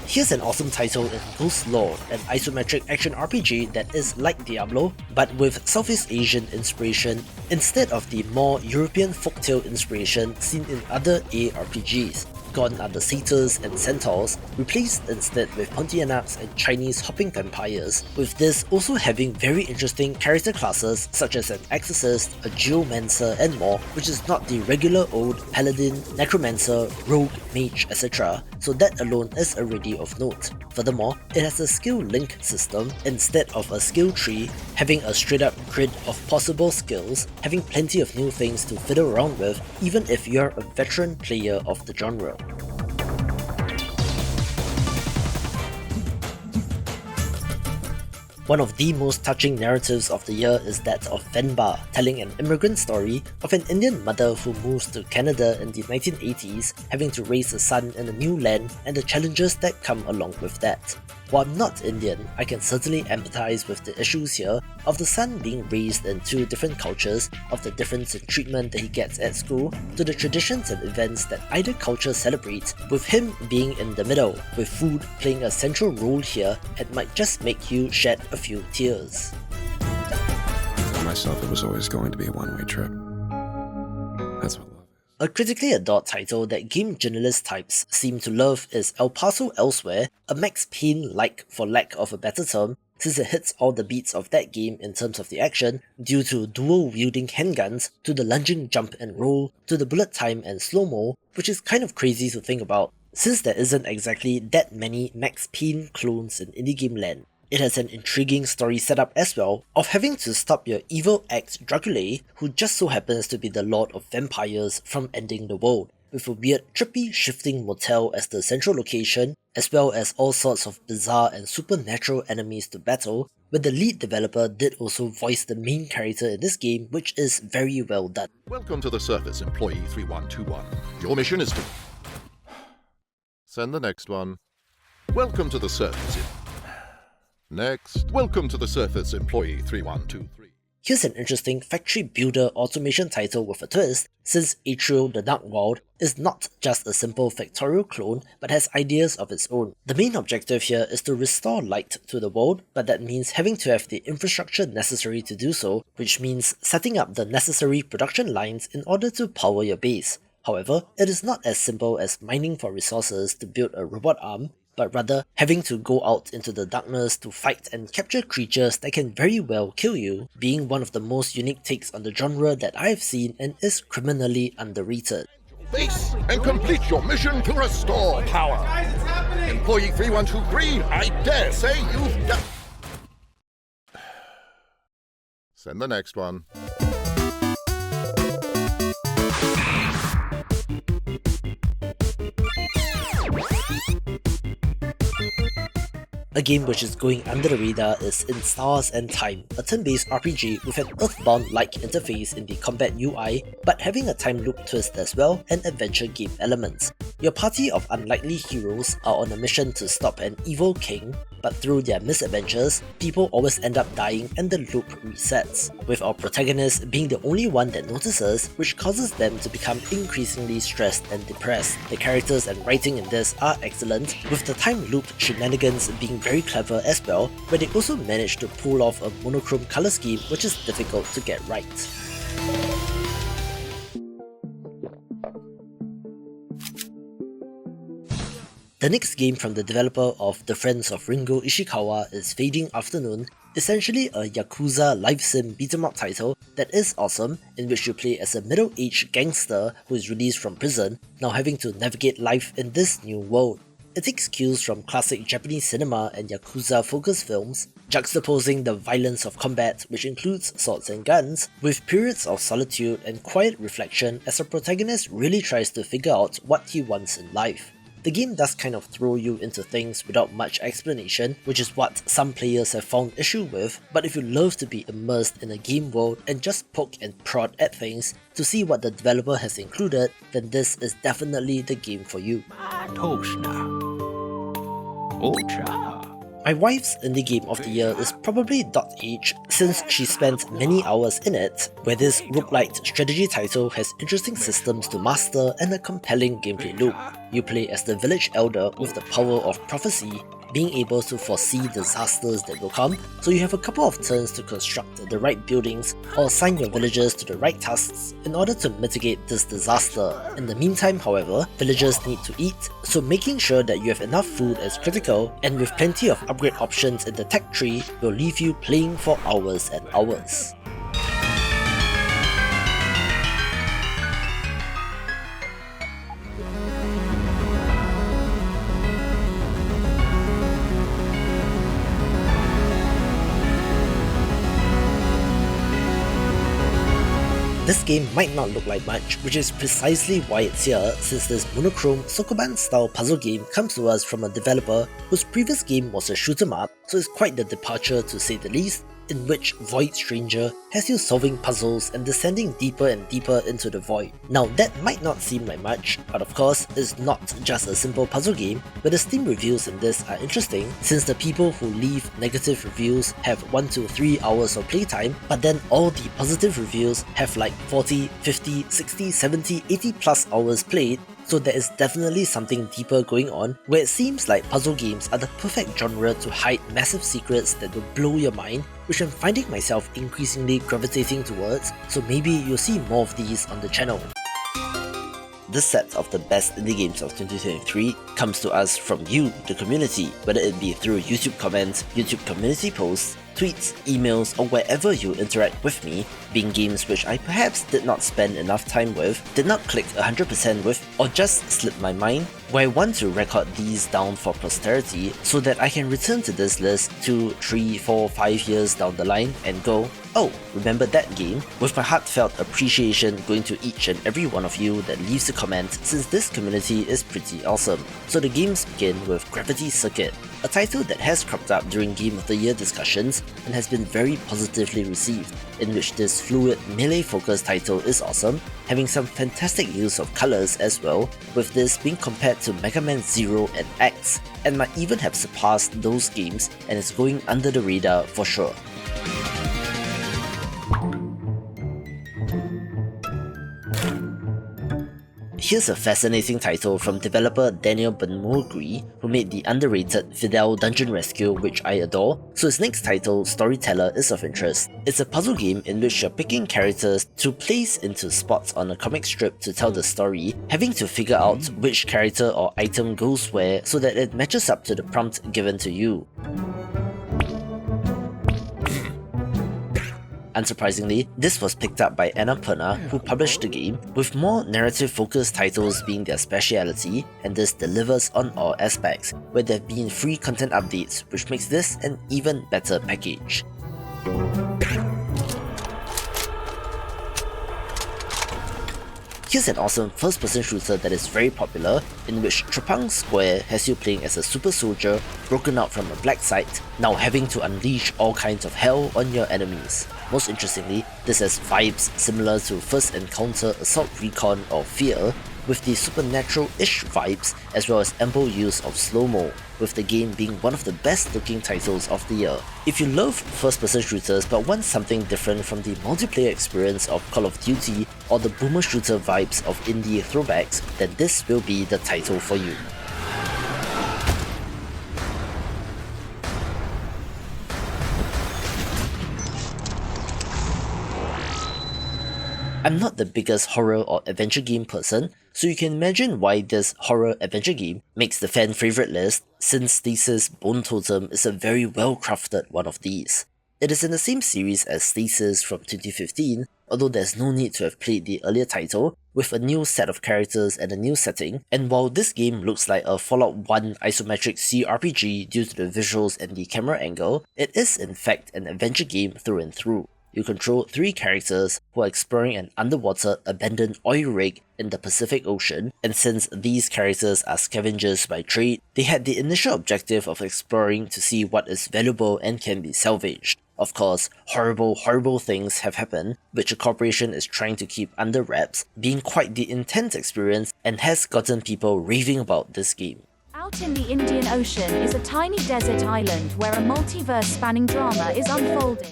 Here's an awesome title in Ghost Lord, an isometric action RPG that is like Diablo, but with Southeast Asian inspiration instead of the more European folktale inspiration seen in other ARPGs. gone are the satyrs and centaurs, replaced instead with Pontianaks and Chinese hopping vampires, with this also having very interesting character classes such as an exorcist, a geomancer and more, which is not the regular old paladin, necromancer, rogue, mage, etc. So that alone is already of note. Furthermore, it has a skill link system instead of a skill tree, having a straight up grid of possible skills, having plenty of new things to fiddle around with even if you're a veteran player of the genre. One of the most touching narratives of the year is that of Venba, telling an immigrant story of an Indian mother who moves to Canada in the 1980s, having to raise a son in a new land and the challenges that come along with that. While I'm not Indian, I can certainly empathize with the issues here of the son being raised in two different cultures, of the difference in treatment that he gets at school, to the traditions and events that either culture celebrates, with him being in the middle, with food playing a central role here and might just make you shed a few tears. For myself, it was always going to be a one-way trip. That's what love is. A critically adored title that game journalist types seem to love is El Paso Elsewhere, a Max Payne-like for lack of a better term, since it hits all the beats of that game in terms of the action, due to dual-wielding handguns, to the lunging jump and roll, to the bullet time and slow-mo, which is kind of crazy to think about, since there isn't exactly that many Max Payne clones in indie game land. It has an intriguing story setup as well, of having to stop your evil ex Draculae, who just so happens to be the lord of vampires, from ending the world, with a weird trippy shifting motel as the central location, as well as all sorts of bizarre and supernatural enemies to battle, where the lead developer did also voice the main character in this game, which is very well done. Welcome to the surface, employee 3121. Your mission is to... Send the next one. Welcome to the surface. Next. Welcome to the surface, employee 3123. Here's an interesting factory builder automation title with a twist, since Atrial the Dark World is not just a simple factorial clone, but has ideas of its own. The main objective here is to restore light to the world, but that means having to have the infrastructure necessary to do so, which means setting up the necessary production lines in order to power your base. However, it is not as simple as mining for resources to build a robot arm, but rather having to go out into the darkness to fight and capture creatures that can very well kill you, being one of the most unique takes on the genre that I've seen and is criminally underrated. Base and complete your mission to restore power. Employee 3123, I dare say you've done... Send the next one. A game which is going under the radar is In Stars and Time, a turn-based RPG with an Earthbound-like interface in the combat UI, but having a time loop twist as well and adventure game elements. Your party of unlikely heroes are on a mission to stop an evil king, but through their misadventures, people always end up dying and the loop resets, with our protagonist being the only one that notices, which causes them to become increasingly stressed and depressed. The characters and writing in this are excellent, with the time loop shenanigans being very clever as well, where they also manage to pull off a monochrome colour scheme which is difficult to get right. The next game from the developer of The Friends of Ringo Ishikawa is Fading Afternoon, essentially a Yakuza live sim beat-em-up title that is awesome, in which you play as a middle-aged gangster who is released from prison, now having to navigate life in this new world. It takes cues from classic Japanese cinema and Yakuza-focused films, juxtaposing the violence of combat, which includes swords and guns, with periods of solitude and quiet reflection as the protagonist really tries to figure out what he wants in life. The game does kind of throw you into things without much explanation, which is what some players have found issue with, but if you love to be immersed in a game world and just poke and prod at things to see what the developer has included, then this is definitely the game for you. My wife's indie game of the year is probably .H, since she spent many hours in it, where this roguelite strategy title has interesting systems to master and a compelling gameplay loop. You play as the village elder with the power of prophecy, being able to foresee disasters that will come, so you have a couple of turns to construct the right buildings or assign your villagers to the right tasks in order to mitigate this disaster. In the meantime, however, villagers need to eat, so making sure that you have enough food is critical, and with plenty of upgrade options in the tech tree will leave you playing for hours and hours. This game might not look like much, which is precisely why it's here, since this monochrome Sokoban style puzzle game comes to us from a developer whose previous game was a shoot 'em up, so it's quite the departure to say the least, in which Void Stranger has you solving puzzles and descending deeper and deeper into the void. Now that might not seem like much, but of course it's not just a simple puzzle game, but the Steam reviews in this are interesting, since the people who leave negative reviews have 1 to 3 hours of playtime, but then all the positive reviews have like 40, 50, 60, 70, 80 plus hours played. So there is definitely something deeper going on, where it seems like puzzle games are the perfect genre to hide massive secrets that will blow your mind, which I'm finding myself increasingly gravitating towards, so maybe you'll see more of these on the channel. This set of the best indie games of 2023 comes to us from you, the community, whether it be through YouTube comments, YouTube community posts, tweets, emails, or wherever you interact with me, being games which I perhaps did not spend enough time with, did not click 100% with, or just slipped my mind, where I want to record these down for posterity so that I can return to this list 2, 3, 4, 5 years down the line and go, oh, remember that game? With my heartfelt appreciation going to each and every one of you that leaves a comment, since this community is pretty awesome. So the games begin with Gravity Circuit, a title that has cropped up during Game of the Year discussions and has been very positively received, in which this fluid melee-focused title is awesome, having some fantastic use of colours as well, with this being compared to Mega Man 0 and X, and might even have surpassed those games and is going under the radar for sure. Here's a fascinating title from developer Daniel Benmurgui, who made the underrated Fidel Dungeon Rescue, which I adore, so his next title, Storyteller, is of interest. It's a puzzle game in which you're picking characters to place into spots on a comic strip to tell the story, having to figure out which character or item goes where so that it matches up to the prompt given to you. Unsurprisingly, this was picked up by Annapurna, who published the game, with more narrative-focused titles being their speciality, and this delivers on all aspects, where there have been free content updates, which makes this an even better package. Here's an awesome first-person shooter that is very popular, in which Trepang Square has you playing as a super soldier broken out from a black site, now having to unleash all kinds of hell on your enemies. Most interestingly, this has vibes similar to First Encounter Assault Recon or Fear, with the supernatural-ish vibes as well as ample use of slow-mo, with the game being one of the best looking titles of the year. If you love first-person shooters but want something different from the multiplayer experience of Call of Duty or the boomer shooter vibes of indie throwbacks, then this will be the title for you. I'm not the biggest horror or adventure game person, so you can imagine why this horror adventure game makes the fan favorite list, since Stasis Bone Totem is a very well crafted one of these. It is in the same series as Stasis from 2015, although there's no need to have played the earlier title, with a new set of characters and a new setting, and while this game looks like a Fallout 1 isometric CRPG due to the visuals and the camera angle, it is in fact an adventure game through and through. You control 3 characters who are exploring an underwater abandoned oil rig in the Pacific Ocean, and since these characters are scavengers by trade, they had the initial objective of exploring to see what is valuable and can be salvaged. Of course, horrible things have happened, which a corporation is trying to keep under wraps, being quite the intense experience and has gotten people raving about this game. Out in the Indian Ocean is a tiny desert island where a multiverse-spanning drama is unfolding.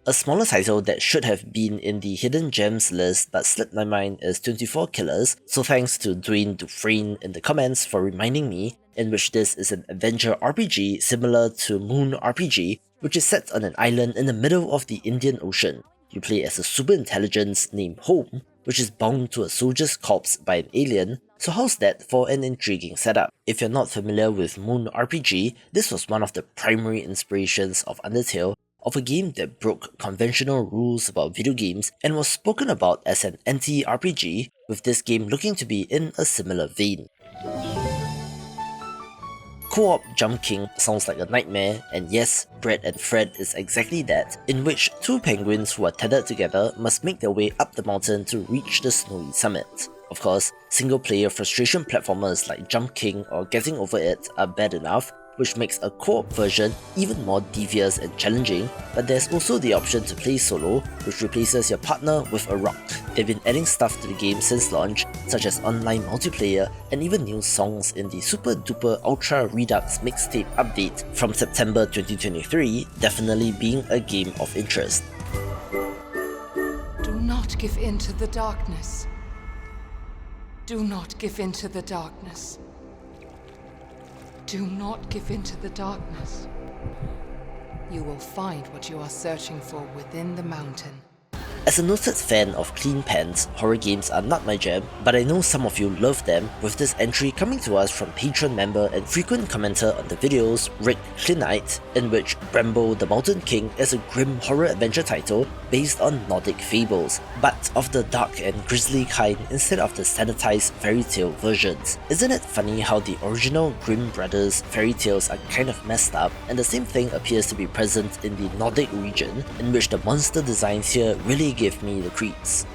A smaller title that should have been in the hidden gems list but slipped my mind is 24 Killers, so thanks to Dwayne Dufresne in the comments for reminding me, in which this is an adventure RPG similar to Moon RPG, which is set on an island in the middle of the Indian Ocean. You play as a super intelligence named Home, which is bound to a soldier's corpse by an alien, so how's that for an intriguing setup? If you're not familiar with Moon RPG, this was one of the primary inspirations of Undertale, of a game that broke conventional rules about video games and was spoken about as an anti-RPG, with this game looking to be in a similar vein. Co-op Jump King sounds like a nightmare, and yes, Bread and Fred is exactly that, in which two penguins who are tethered together must make their way up the mountain to reach the snowy summit. Of course, single-player frustration platformers like Jump King or Getting Over It are bad enough, which makes a co-op version even more devious and challenging, but there's also the option to play solo, which replaces your partner with a rock. They've been adding stuff to the game since launch, such as online multiplayer and even new songs in the Super Duper Ultra Redux mixtape update from September 2023, definitely being a game of interest. Do not give in to the darkness. Do not give in to the darkness. Do not give in to the darkness. You will find what you are searching for within the mountain. As a noted fan of clean pants, horror games are not my jam, but I know some of you love them, with this entry coming to us from Patreon member and frequent commenter on the videos, Rick Klinite, in which Bramble the Mountain King is a grim horror adventure title based on Nordic fables, but of the dark and grisly kind instead of the sanitized fairy tale versions. Isn't it funny how the original Grimm Brothers fairy tales are kind of messed up, and the same thing appears to be present in the Nordic region, in which the monster designs here really give me the creeps.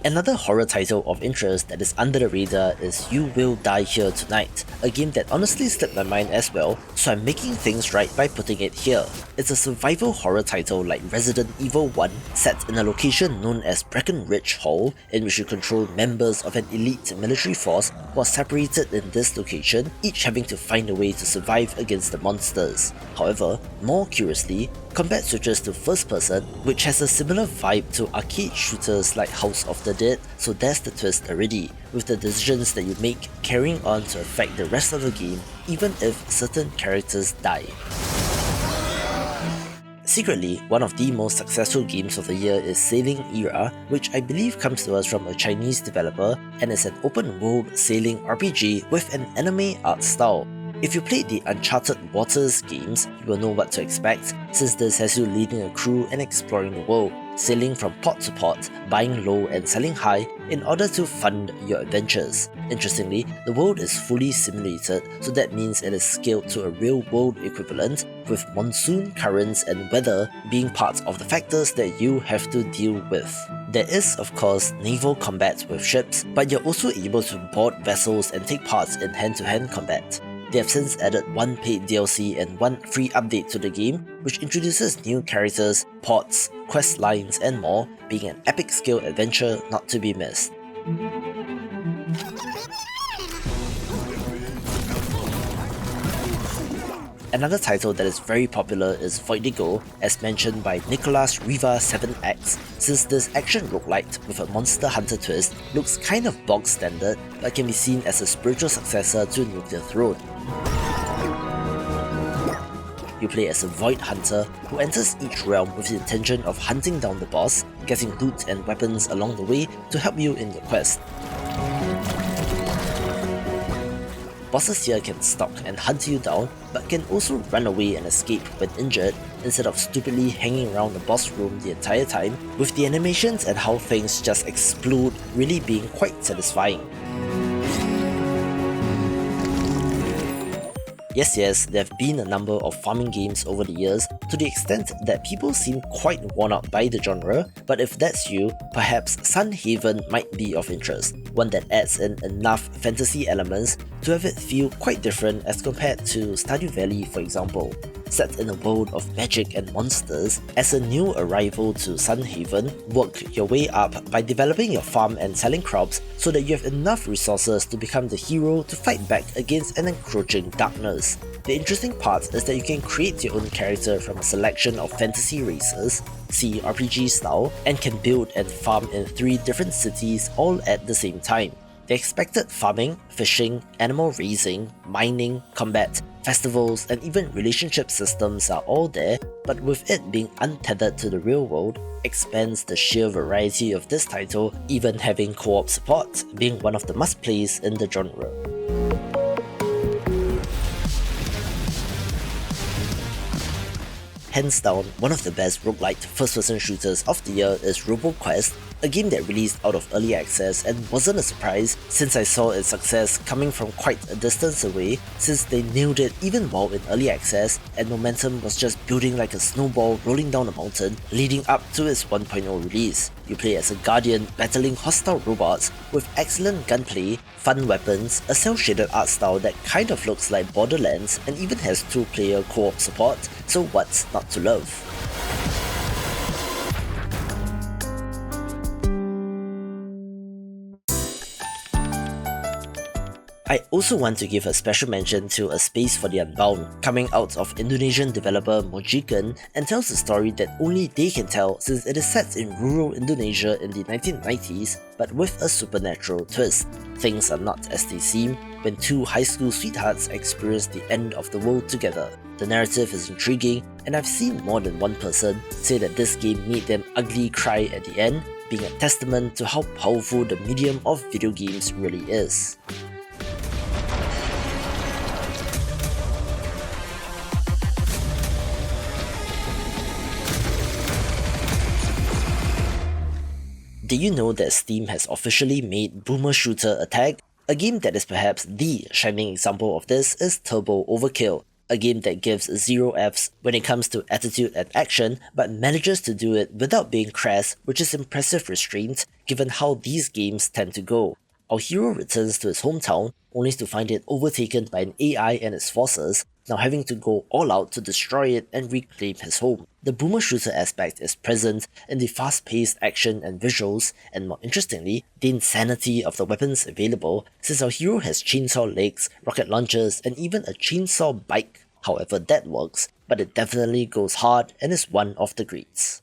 Another horror title of interest that is under the radar is You Will Die Here Tonight, a game that honestly slipped my mind as well, so I'm making things right by putting it here. It's a survival horror title like Resident Evil 1, set in a location known as Breckenridge Hall, in which you control members of an elite military force who are separated in this location, each having to find a way to survive against the monsters. However, more curiously, combat switches to first person, which has a similar vibe to arcade shooters like House of the Dead, so there's the twist already, with the decisions that you make carrying on to affect the rest of the game, even if certain characters die. Secretly, one of the most successful games of the year is Sailing Era, which I believe comes to us from a Chinese developer and is an open-world sailing RPG with an anime art style. If you played the Uncharted Waters games, you will know what to expect, since this has you leading a crew and exploring the world, sailing from port to port, buying low and selling high in order to fund your adventures. Interestingly, the world is fully simulated, so that means it is scaled to a real-world equivalent, with monsoon currents and weather being part of the factors that you have to deal with. There is, of course, naval combat with ships, but you're also able to board vessels and take part in hand-to-hand combat. They have since added one paid DLC and one free update to the game, which introduces new characters, ports, quest lines and more, being an epic scale adventure not to be missed. Another title that is very popular is Voidigo, as mentioned by Nicolas Riva 7X, since this action roguelite with a monster hunter twist looks kind of bog standard but can be seen as a spiritual successor to Nuclear Throne. You play as a Void Hunter who enters each realm with the intention of hunting down the boss, getting loot and weapons along the way to help you in your quest. Bosses here can stalk and hunt you down, but can also run away and escape when injured, instead of stupidly hanging around the boss room the entire time, with the animations and how things just explode really being quite satisfying. Yes, there have been a number of farming games over the years, to the extent that people seem quite worn out by the genre, but if that's you, perhaps Sun Haven might be of interest, one that adds in enough fantasy elements to have it feel quite different as compared to Stardew Valley, for example. set in a world of magic and monsters. As a new arrival to Sunhaven, work your way up by developing your farm and selling crops so that you have enough resources to become the hero to fight back against an encroaching darkness. The interesting part is that you can create your own character from a selection of fantasy races, see RPG style, and can build and farm in 3 different cities all at the same time. The expected farming, fishing, animal raising, mining, combat, festivals, and even relationship systems are all there, but with it being untethered to the real world, expands the sheer variety of this title, even having co-op support being one of the must-plays in the genre. Hands down, one of the best roguelite first-person shooters of the year is RoboQuest, a game that released out of early access and wasn't a surprise since I saw its success coming from quite a distance away, since they nailed it even while in early access and momentum was just building like a snowball rolling down a mountain leading up to its 1.0 release. You play as a guardian battling hostile robots with excellent gunplay, fun weapons, a cel-shaded art style that kind of looks like Borderlands, and even has 2-player co-op support, so what's not to love? I also want to give a special mention to A Space for the Unbound, coming out of Indonesian developer Mojiken, and tells a story that only they can tell since it is set in rural Indonesia in the 1990s, but with a supernatural twist. Things are not as they seem when 2 high school sweethearts experience the end of the world together. The narrative is intriguing, and I've seen more than one person say that this game made them ugly cry at the end, being a testament to how powerful the medium of video games really is. Did you know that Steam has officially made Boomer Shooter a tag? A game that is perhaps the shining example of this is Turbo Overkill, a game that gives 0 Fs when it comes to attitude and action, but manages to do it without being crass, which is impressive restraint given how these games tend to go. Our hero returns to his hometown, only to find it overtaken by an AI and its forces, now having to go all out to destroy it and reclaim his home. The boomer shooter aspect is present in the fast-paced action and visuals, and more interestingly, the insanity of the weapons available, since our hero has chainsaw legs, rocket launchers, and even a chainsaw bike. However that works, but it definitely goes hard and is one of the greats.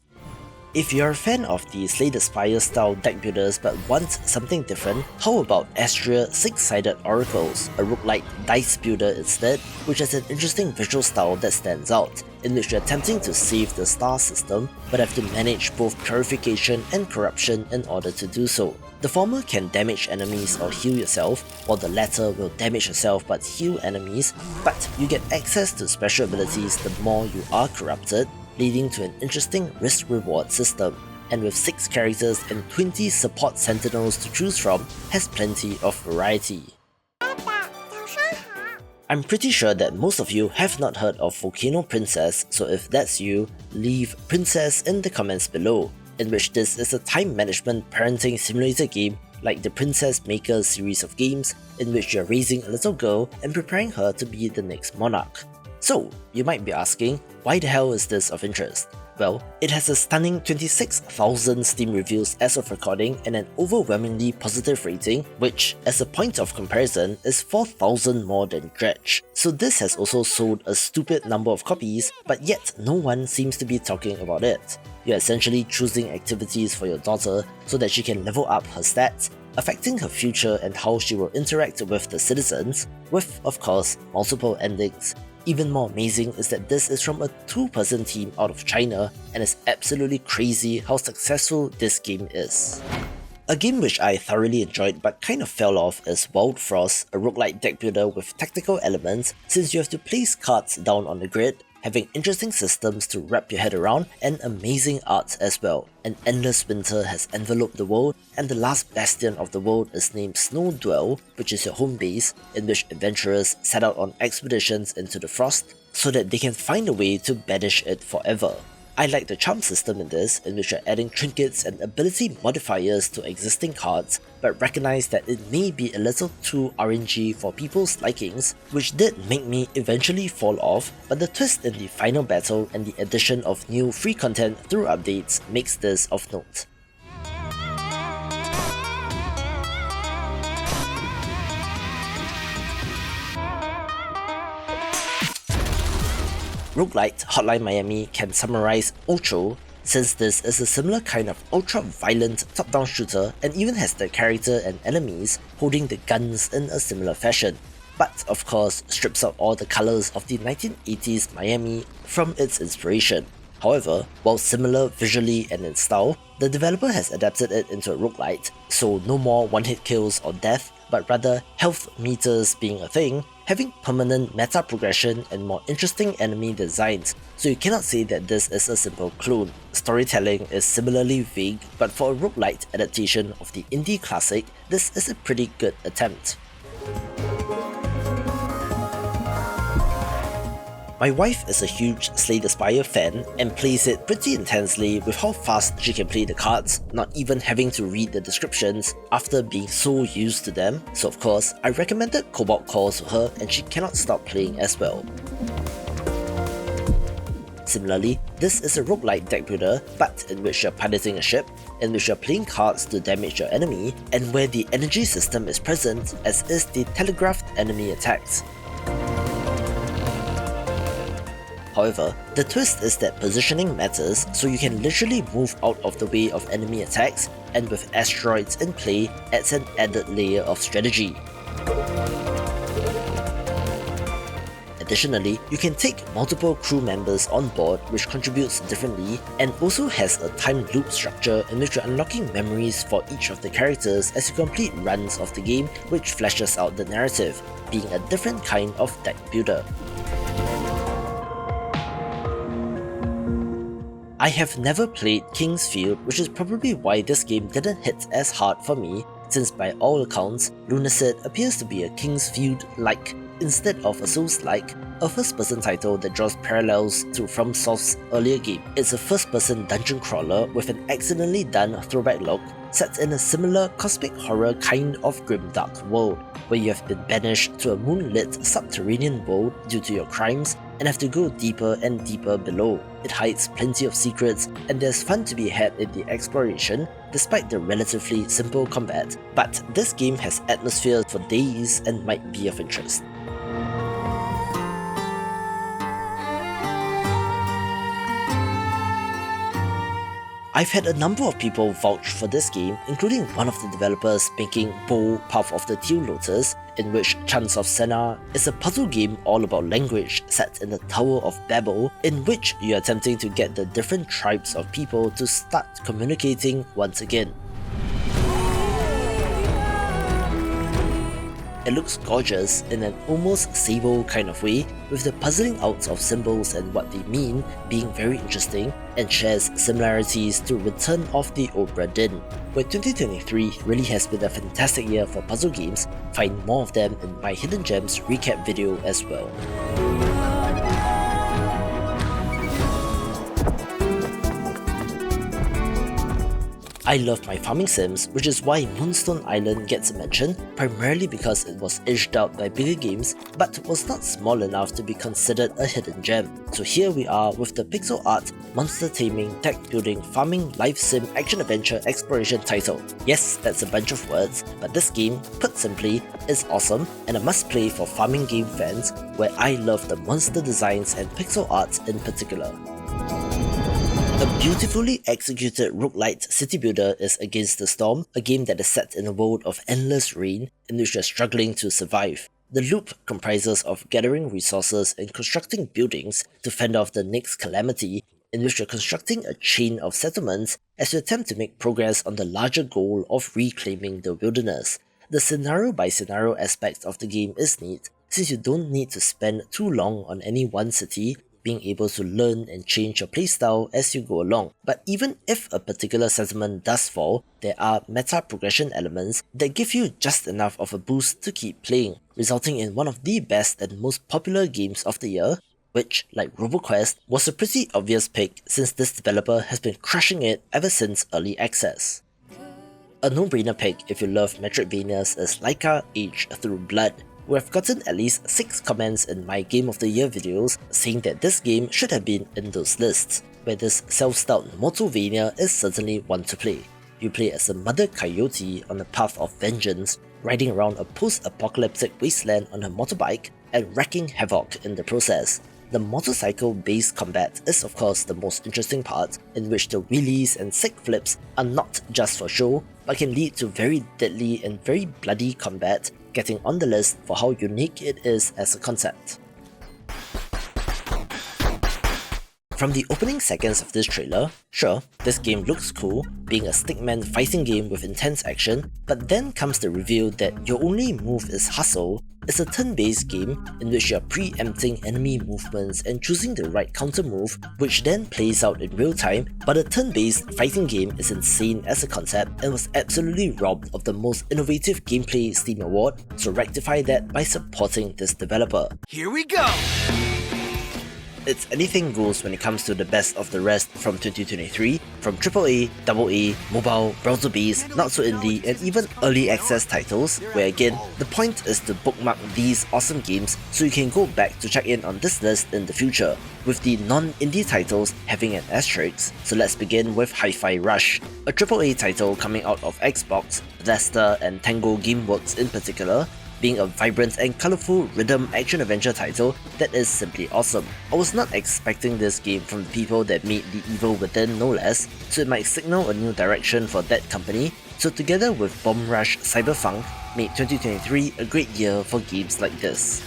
If you're a fan of the Slay the Spire style deck builders but want something different, how about Astria 6-Sided Oracles, a roguelike dice builder instead, which has an interesting visual style that stands out, in which you're attempting to save the star system but have to manage both purification and corruption in order to do so. The former can damage enemies or heal yourself, while the latter will damage yourself but heal enemies, but you get access to special abilities the more you are corrupted, leading to an interesting risk-reward system, and with 6 characters and 20 support sentinels to choose from, has plenty of variety. I'm pretty sure that most of you have not heard of Volcano Princess, so if that's you, leave Princess in the comments below, in which this is a time management parenting simulator game like the Princess Maker series of games, in which you're raising a little girl and preparing her to be the next monarch. So, you might be asking, why the hell is this of interest? Well, it has a stunning 26,000 Steam reviews as of recording and an overwhelmingly positive rating, which, as a point of comparison, is 4,000 more than Dredge. So this has also sold a stupid number of copies, but yet no one seems to be talking about it. You're essentially choosing activities for your daughter so that she can level up her stats, affecting her future and how she will interact with the citizens, with, of course, multiple endings. Even more amazing is that this is from a 2-person team out of China, and it's absolutely crazy how successful this game is. A game which I thoroughly enjoyed but kind of fell off is Wild Frost, a roguelike deck builder with tactical elements, since you have to place cards down on the grid, having interesting systems to wrap your head around, and amazing art as well. An endless winter has enveloped the world, and the last bastion of the world is named Snow Dwell, which is your home base, in which adventurers set out on expeditions into the frost, so that they can find a way to banish it forever. I like the charm system in this, in which you're adding trinkets and ability modifiers to existing cards, but recognize that it may be a little too RNG for people's likings, which did make me eventually fall off, but the twist in the final battle and the addition of new free content through updates makes this of note. Roguelite Hotline Miami can summarize Ultro, since this is a similar kind of ultra-violent top-down shooter and even has the character and enemies holding the guns in a similar fashion, but of course strips out all the colours of the 1980s Miami from its inspiration. However, while similar visually and in style, the developer has adapted it into a roguelite, so no more one-hit kills or death, but rather health meters being a thing, having permanent meta progression and more interesting enemy designs, so you cannot say that this is a simple clone. Storytelling is similarly vague, but for a roguelite adaptation of the indie classic, this is a pretty good attempt. My wife is a huge Slay the Spire fan and plays it pretty intensely with how fast she can play the cards, not even having to read the descriptions after being so used to them, so of course I recommended Cobalt Calls to her and she cannot stop playing as well. Similarly, this is a roguelike deck builder, but in which you're piloting a ship, in which you're playing cards to damage your enemy, and where the energy system is present, as is the telegraphed enemy attacks. However, the twist is that positioning matters, so you can literally move out of the way of enemy attacks, and with asteroids in play adds an added layer of strategy. Additionally, you can take multiple crew members on board, which contributes differently, and also has a time loop structure in which you're unlocking memories for each of the characters as you complete runs of the game, which fleshes out the narrative, being a different kind of deck builder. I have never played King's Field, which is probably why this game didn't hit as hard for me, since by all accounts, Lunacid appears to be a King's Field-like, instead of a Souls-like, a first-person title that draws parallels to FromSoft's earlier game. It's a first-person dungeon crawler with an accidentally done throwback look, set in a similar cosmic horror kind of grimdark world, where you have been banished to a moonlit subterranean world due to your crimes and have to go deeper and deeper below. It hides plenty of secrets, and there's fun to be had in the exploration, despite the relatively simple combat, but this game has atmosphere for days and might be of interest. I've had a number of people vouch for this game, including one of the developers making Bo Path of the Teal Lotus, in which Chants of Senna is a puzzle game all about language set in the Tower of Babel, in which you're attempting to get the different tribes of people to start communicating once again. It looks gorgeous in an almost Sable kind of way, with the puzzling out of symbols and what they mean being very interesting, and shares similarities to Return of the Obra Dinn. Where 2023 really has been a fantastic year for puzzle games, find more of them in my Hidden Gems recap video as well. I love my farming sims, which is why Moonstone Island gets a mention, primarily because it was edged out by bigger games, but was not small enough to be considered a hidden gem. So here we are with the pixel art, monster taming, deck building, farming, life sim, action adventure, exploration title. Yes, that's a bunch of words, but this game, put simply, is awesome and a must play for farming game fans, where I love the monster designs and pixel art in particular. A beautifully executed roguelite city builder is Against the Storm, a game that is set in a world of endless rain in which you're struggling to survive. The loop comprises of gathering resources and constructing buildings to fend off the next calamity, in which you're constructing a chain of settlements as you attempt to make progress on the larger goal of reclaiming the wilderness. The scenario by scenario aspect of the game is neat, since you don't need to spend too long on any one city, being able to learn and change your playstyle as you go along. But even if a particular settlement does fall, there are meta progression elements that give you just enough of a boost to keep playing, resulting in one of the best and most popular games of the year, which, like RoboQuest, was a pretty obvious pick since this developer has been crushing it ever since early access. A no-brainer pick if you love Metroidvanias is Laika Age Through Blood, where I've gotten at least 6 comments in my Game of the Year videos saying that this game should have been in those lists, where this self-styled Motovania is certainly one to play. You play as a mother coyote on a path of vengeance, riding around a post-apocalyptic wasteland on a motorbike and wreaking havoc in the process. The motorcycle-based combat is of course the most interesting part, in which the wheelies and sick flips are not just for show, but can lead to very deadly and very bloody combat, getting on the list for how unique it is as a concept. From the opening seconds of this trailer, sure, this game looks cool, being a stickman fighting game with intense action, but then comes the reveal that your only move is hustle. It's a turn-based game in which you're preempting enemy movements and choosing the right counter move, which then plays out in real time, but a turn-based fighting game is insane as a concept and was absolutely robbed of the most innovative gameplay Steam award, so rectify that by supporting this developer. Here we go! It's anything goes when it comes to the best of the rest from 2023, from AAA, AA, mobile, browser-based, not so indie, and even early access titles, where again, the point is to bookmark these awesome games so you can go back to check in on this list in the future, with the non-indie titles having an asterisk. So let's begin with Hi-Fi Rush, a AAA title coming out of Xbox, Bethesda and Tango Gameworks in particular, being a vibrant and colourful rhythm action-adventure title that is simply awesome. I was not expecting this game from the people that made The Evil Within no less, so it might signal a new direction for that company, so together with Bomb Rush Cyberpunk, made 2023 a great year for games like this.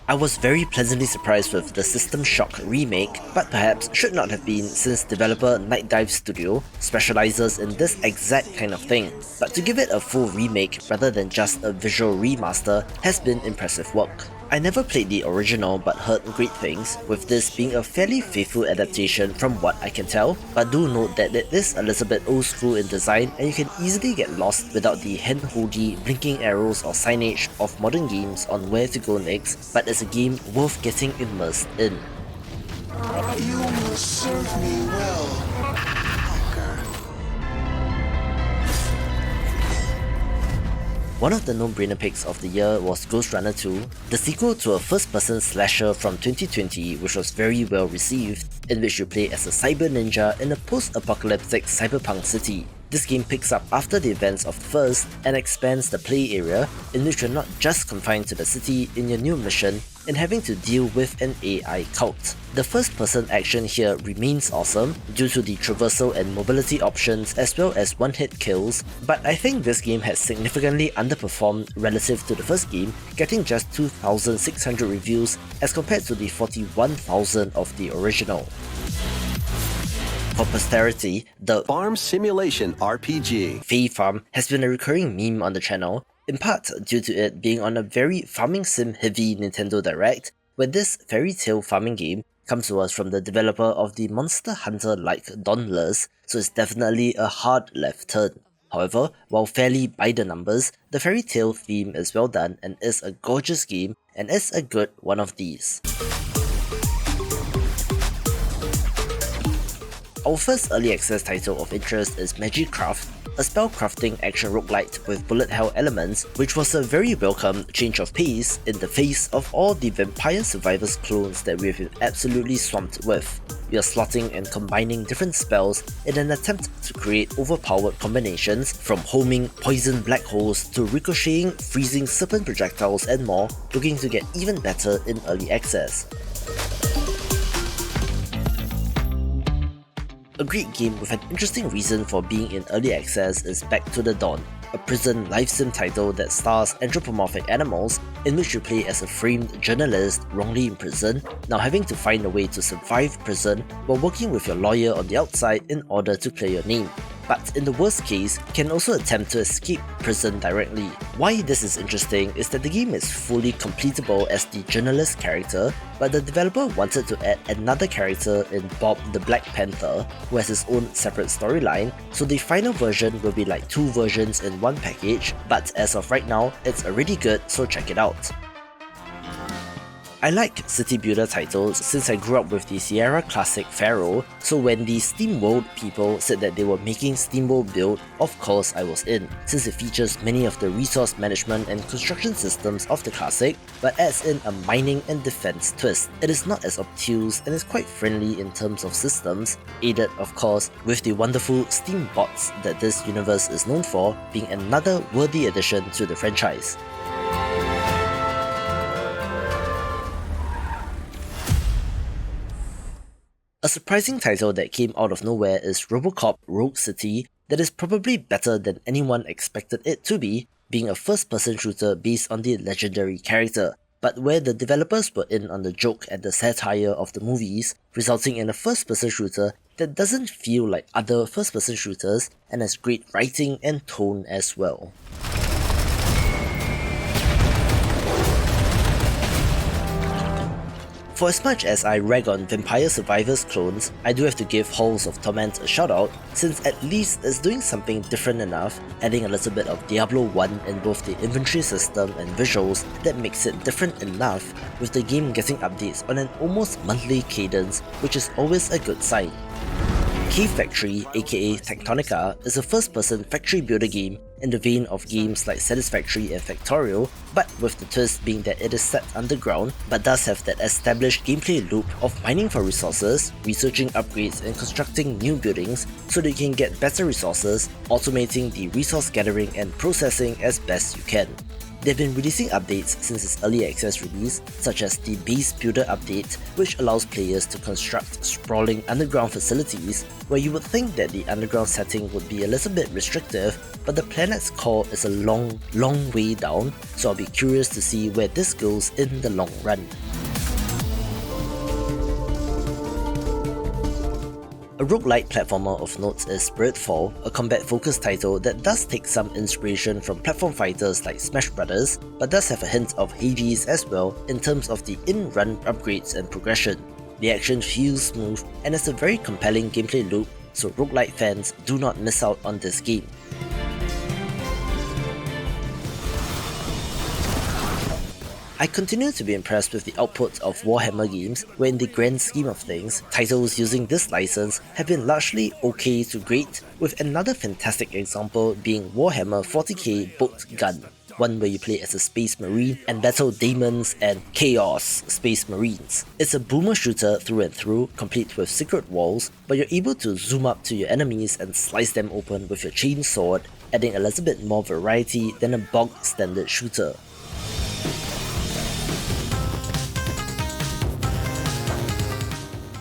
I was very pleasantly surprised with the System Shock remake, but perhaps should not have been since developer Night Dive Studio specializes in this exact kind of thing, but to give it a full remake rather than just a visual remaster has been impressive work. I never played the original but heard great things, with this being a fairly faithful adaptation from what I can tell, but do note that it is a little bit old school in design and you can easily get lost without the hand-holdy blinking arrows or signage of modern games on where to go next, but it's a game worth getting immersed in. You must serve me well. One of the no-brainer picks of the year was Ghost Runner 2, the sequel to a first-person slasher from 2020 which was very well received, in which you play as a cyber ninja in a post-apocalyptic cyberpunk city. This game picks up after the events of the first and expands the play area, in which you're not just confined to the city in your new mission and having to deal with an AI cult. The first-person action here remains awesome due to the traversal and mobility options as well as one-hit kills, but I think this game has significantly underperformed relative to the first game, getting just 2,600 reviews as compared to the 41,000 of the original. For posterity, the Farm Simulation RPG Fae Farm has been a recurring meme on the channel, in part due to it being on a very farming sim heavy Nintendo Direct, where this fairy tale farming game comes to us from the developer of the Monster Hunter-like Dauntless, so it's definitely a hard left turn. However, while fairly by the numbers, the fairy tale theme is well done and is a gorgeous game and is a good one of these. Our first early access title of interest is Magicraft, a spellcrafting action roguelite with bullet hell elements, which was a very welcome change of pace in the face of all the Vampire Survivors clones that we've been absolutely swamped with. We are slotting and combining different spells in an attempt to create overpowered combinations, from homing poison black holes to ricocheting freezing serpent projectiles and more, looking to get even better in early access. A great game with an interesting reason for being in early access is Back to the Dawn, a prison live sim title that stars anthropomorphic animals, in which you play as a framed journalist wrongly in prison, now having to find a way to survive prison while working with your lawyer on the outside in order to clear your name. But in the worst case, you can also attempt to escape prison directly. Why this is interesting is that the game is fully completable as the journalist character, but the developer wanted to add another character in Bob the Black Panther, who has his own separate storyline, so the final version will be like 2 versions in one package, but as of right now, it's already good, so check it out. I like city builder titles since I grew up with the Sierra classic Referral, so when the SteamWorld people said that they were making SteamWorld Build, of course I was in, since it features many of the resource management and construction systems of the classic, but adds in a mining and defense twist. It is not as obtuse and is quite friendly in terms of systems, aided of course with the wonderful Steam bots that this universe is known for, being another worthy addition to the franchise. A surprising title that came out of nowhere is Robocop Rogue City that is probably better than anyone expected it to be, being a first-person shooter based on the legendary character, but where the developers were in on the joke and the satire of the movies, resulting in a first-person shooter that doesn't feel like other first-person shooters and has great writing and tone as well. For as much as I rag on Vampire Survivors clones, I do have to give Halls of Torment a shout out, since at least it's doing something different enough, adding a little bit of Diablo 1 in both the inventory system and visuals that makes it different enough, with the game getting updates on an almost monthly cadence, which is always a good sign. Cave Factory, aka Tectonica, is a first-person factory builder game in the vein of games like Satisfactory and Factorial, but with the twist being that it is set underground, but does have that established gameplay loop of mining for resources, researching upgrades and constructing new buildings so that you can get better resources, automating the resource gathering and processing as best you can. They've been releasing updates since its early access release, such as the Base Builder update, which allows players to construct sprawling underground facilities, where you would think that the underground setting would be a little bit restrictive, but the planet's core is a long way down, so I'll be curious to see where this goes in the long run. A roguelite platformer of note is Spiritfall, a combat-focused title that does take some inspiration from platform fighters like Smash Brothers, but does have a hint of Hades as well in terms of the in-run upgrades and progression. The action feels smooth and has a very compelling gameplay loop, so roguelite fans do not miss out on this game. I continue to be impressed with the output of Warhammer games, where in the grand scheme of things, titles using this license have been largely okay to great, with another fantastic example being Warhammer 40k Boat Gun, one where you play as a space marine and battle daemons and chaos space marines. It's a boomer shooter through and through, complete with secret walls, but you're able to zoom up to your enemies and slice them open with your chain sword, adding a little bit more variety than a bog standard shooter.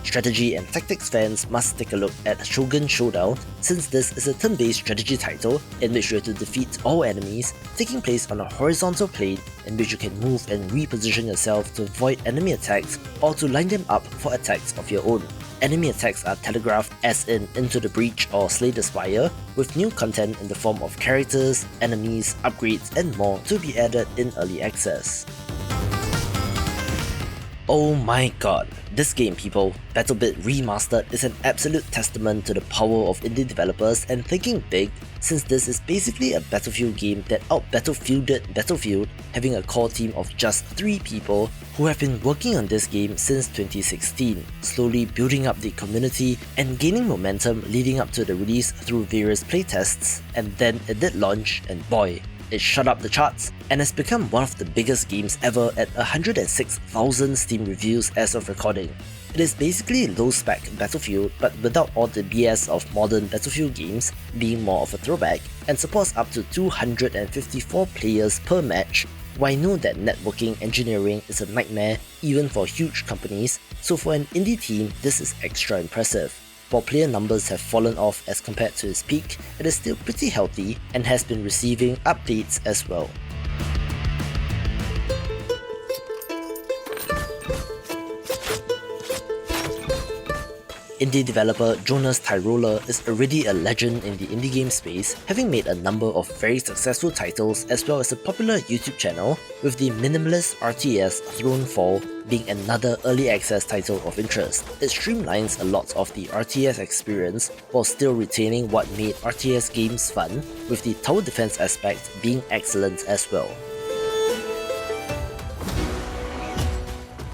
Strategy and tactics fans must take a look at Shogun Showdown, since this is a turn-based strategy title in which you have to defeat all enemies, taking place on a horizontal plane in which you can move and reposition yourself to avoid enemy attacks or to line them up for attacks of your own. Enemy attacks are telegraphed as in Into the Breach or Slay the Spire, with new content in the form of characters, enemies, upgrades and more to be added in early access. Oh my god, this game people, BattleBit Remastered is an absolute testament to the power of indie developers and thinking big, since this is basically a Battlefield game that out-Battlefielded Battlefield, having a core team of just 3 people who have been working on this game since 2016, slowly building up the community and gaining momentum leading up to the release through various playtests, and then it did launch and boy, it shot up the charts and has become one of the biggest games ever at 106,000 Steam reviews as of recording. It is basically low-spec Battlefield but without all the BS of modern Battlefield games, being more of a throwback, and supports up to 254 players per match, while I know that networking engineering is a nightmare even for huge companies, so for an indie team this is extra impressive. While player numbers have fallen off as compared to its peak, it is still pretty healthy and has been receiving updates as well. Indie developer Jonas Tyroler is already a legend in the indie game space, having made a number of very successful titles as well as a popular YouTube channel, with the minimalist RTS Thronefall being another early access title of interest. It streamlines a lot of the RTS experience while still retaining what made RTS games fun, with the tower defense aspect being excellent as well.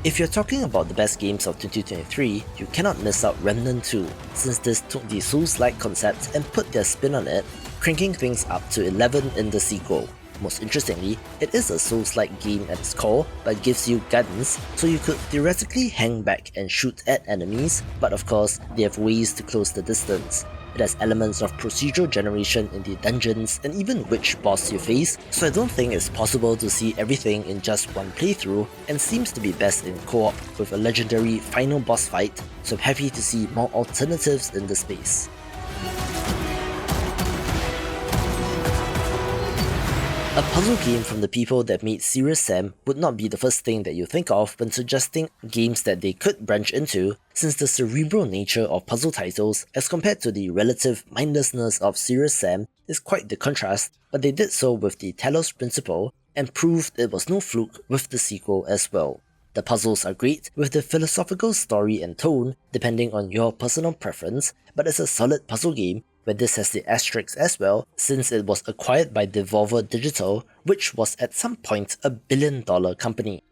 If you're talking about the best games of 2023, you cannot miss out Remnant 2, since this took the Souls-like concept and put their spin on it, cranking things up to 11 in the sequel. Most interestingly, it is a Souls-like game at its core, but gives you guns, so you could theoretically hang back and shoot at enemies, but of course, they have ways to close the distance. It has elements of procedural generation in the dungeons and even which boss you face, so I don't think it's possible to see everything in just one playthrough, and seems to be best in co-op with a legendary final boss fight, so I'm happy to see more alternatives in the space. A puzzle game from the people that made Serious Sam would not be the first thing that you think of when suggesting games that they could branch into, since the cerebral nature of puzzle titles as compared to the relative mindlessness of Serious Sam is quite the contrast, but they did so with the Talos principle and proved it was no fluke with the sequel as well. The puzzles are great with the philosophical story and tone depending on your personal preference, but it's a solid puzzle game where this has the asterisk as well, since it was acquired by Devolver Digital, which was at some point a billion-dollar company.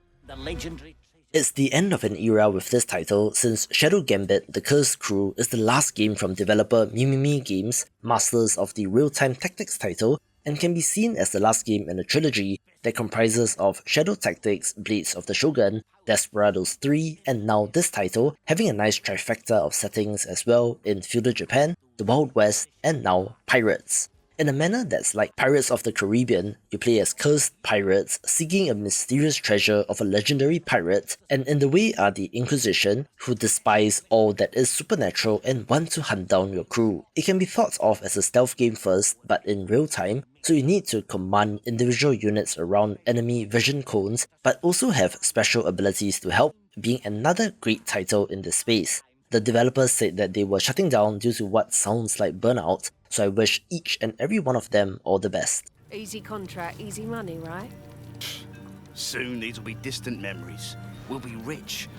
It's the end of an era with this title, since Shadow Gambit: The Cursed Crew is the last game from developer Mimimi Games, masters of the real-time tactics title, and can be seen as the last game in a trilogy that comprises of Shadow Tactics: Blades of the Shogun, Desperados 3, and now this title, having a nice trifecta of settings as well in feudal Japan, the Wild West, and now pirates. In a manner that's like Pirates of the Caribbean, you play as cursed pirates seeking a mysterious treasure of a legendary pirate, and in the way are the Inquisition, who despise all that is supernatural and want to hunt down your crew. It can be thought of as a stealth game first, but in real time, so you need to command individual units around enemy vision cones, but also have special abilities to help, being another great title in this space. The developers said that they were shutting down due to what sounds like burnout, so I wish each and every one of them all the best. Easy contract, easy money, right? Soon these will be distant memories. We'll be rich.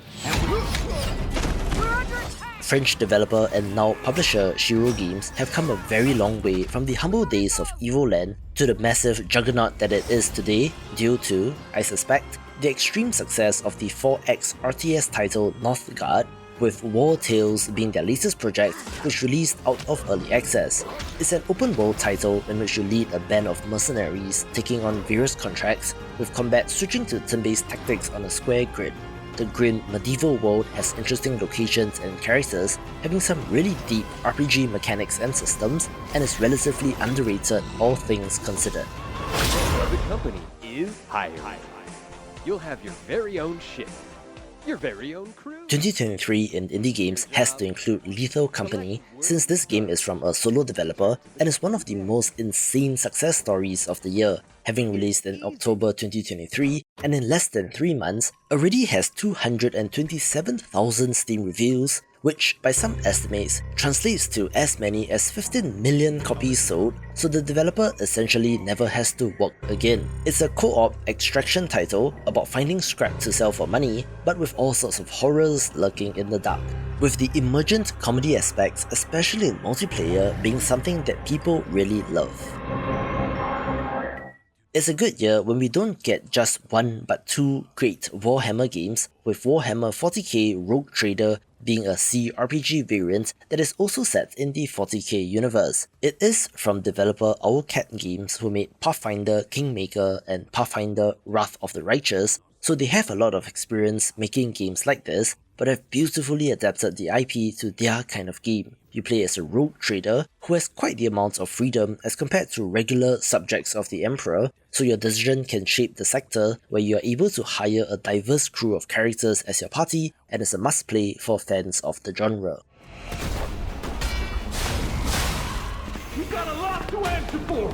French developer and now publisher Shiro Games have come a very long way from the humble days of Evoland to the massive juggernaut that it is today due to, I suspect, the extreme success of the 4X RTS title Northgard, with War Tales being their latest project, which released out of early access. It's an open world title in which you lead a band of mercenaries taking on various contracts, with combat switching to turn-based tactics on a square grid. The grim medieval world has interesting locations and characters, having some really deep RPG mechanics and systems, and is relatively underrated all things considered. The company is High. You'll have your very own ship. Your very own crew. 2023 in indie games has to include Lethal Company, since this game is from a solo developer and is one of the most insane success stories of the year, having released in October 2023 and in less than 3 months already has 227,000 Steam reviews, which by some estimates translates to as many as 15 million copies sold, so the developer essentially never has to work again. It's a co-op extraction title about finding scrap to sell for money, but with all sorts of horrors lurking in the dark, with the emergent comedy aspects, especially in multiplayer, being something that people really love. It's a good year when we don't get just one but two great Warhammer games, with Warhammer 40k Rogue Trader being a CRPG variant that is also set in the 40k universe. It is from developer Owlcat Games, who made Pathfinder Kingmaker and Pathfinder Wrath of the Righteous, so they have a lot of experience making games like this, but have beautifully adapted the IP to their kind of game. You play as a rogue trader who has quite the amount of freedom as compared to regular subjects of the Emperor, so your decision can shape the sector, where you are able to hire a diverse crew of characters as your party, and is a must-play for fans of the genre. We've got a lot to answer for!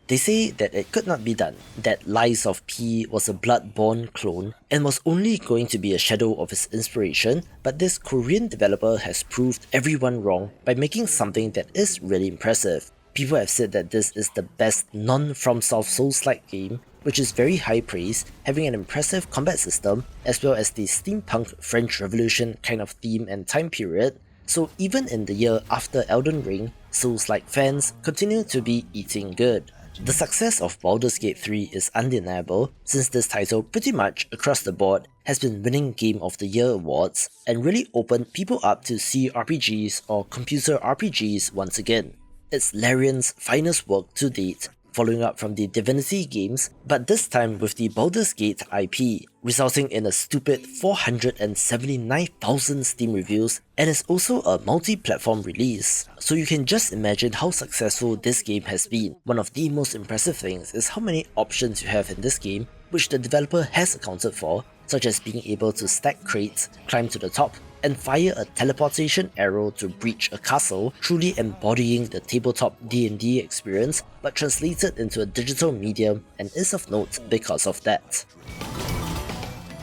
They say that it could not be done, that Lies of P was a Bloodborne clone and was only going to be a shadow of its inspiration, but this Korean developer has proved everyone wrong by making something that is really impressive. People have said that this is the best non-FromSoft Souls-like game, which is very high praise, having an impressive combat system as well as the steampunk French Revolution kind of theme and time period, so even in the year after Elden Ring, Souls-like fans continue to be eating good. The success of Baldur's Gate 3 is undeniable, since this title pretty much across the board has been winning Game of the Year awards and really opened people up to CRPGs or computer RPGs once again. It's Larian's finest work to date, following up from the Divinity games, but this time with the Baldur's Gate IP, resulting in a stupid 479,000 Steam reviews, and is also a multi-platform release. So you can just imagine how successful this game has been. One of the most impressive things is how many options you have in this game, which the developer has accounted for, such as being able to stack crates, climb to the top, and fire a teleportation arrow to breach a castle, truly embodying the tabletop D&D experience, but translated into a digital medium and is of note because of that.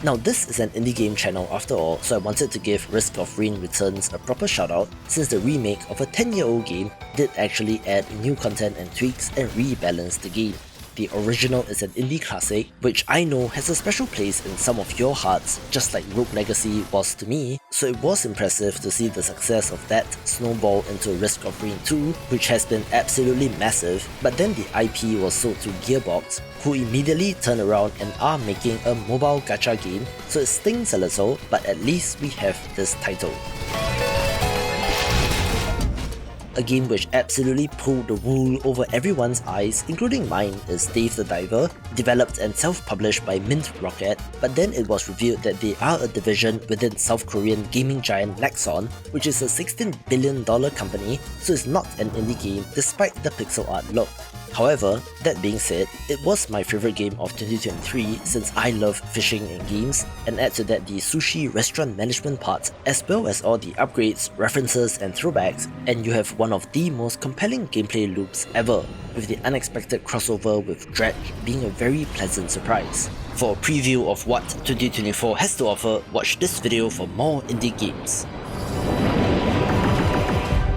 Now this is an indie game channel after all, so I wanted to give Risk of Rain Returns a proper shoutout since the remake of a 10-year-old game did actually add new content and tweaks and rebalance the game. The original is an indie classic, which I know has a special place in some of your hearts, just like Rogue Legacy was to me, so it was impressive to see the success of that snowball into Risk of Rain 2, which has been absolutely massive, but then the IP was sold to Gearbox, who immediately turned around and are making a mobile gacha game, so it stings a little, but at least we have this title. A game which absolutely pulled the wool over everyone's eyes, including mine, is Dave the Diver, developed and self-published by Mint Rocket, but then it was revealed that they are a division within South Korean gaming giant Nexon, which is a $16 billion company, so it's not an indie game despite the pixel art look. However, that being said, it was my favourite game of 2023 since I love fishing in games, and add to that the sushi restaurant management part, as well as all the upgrades, references and throwbacks, and you have one of the most compelling gameplay loops ever, with the unexpected crossover with Dredge being a very pleasant surprise. For a preview of what 2024 has to offer, watch this video for more indie games.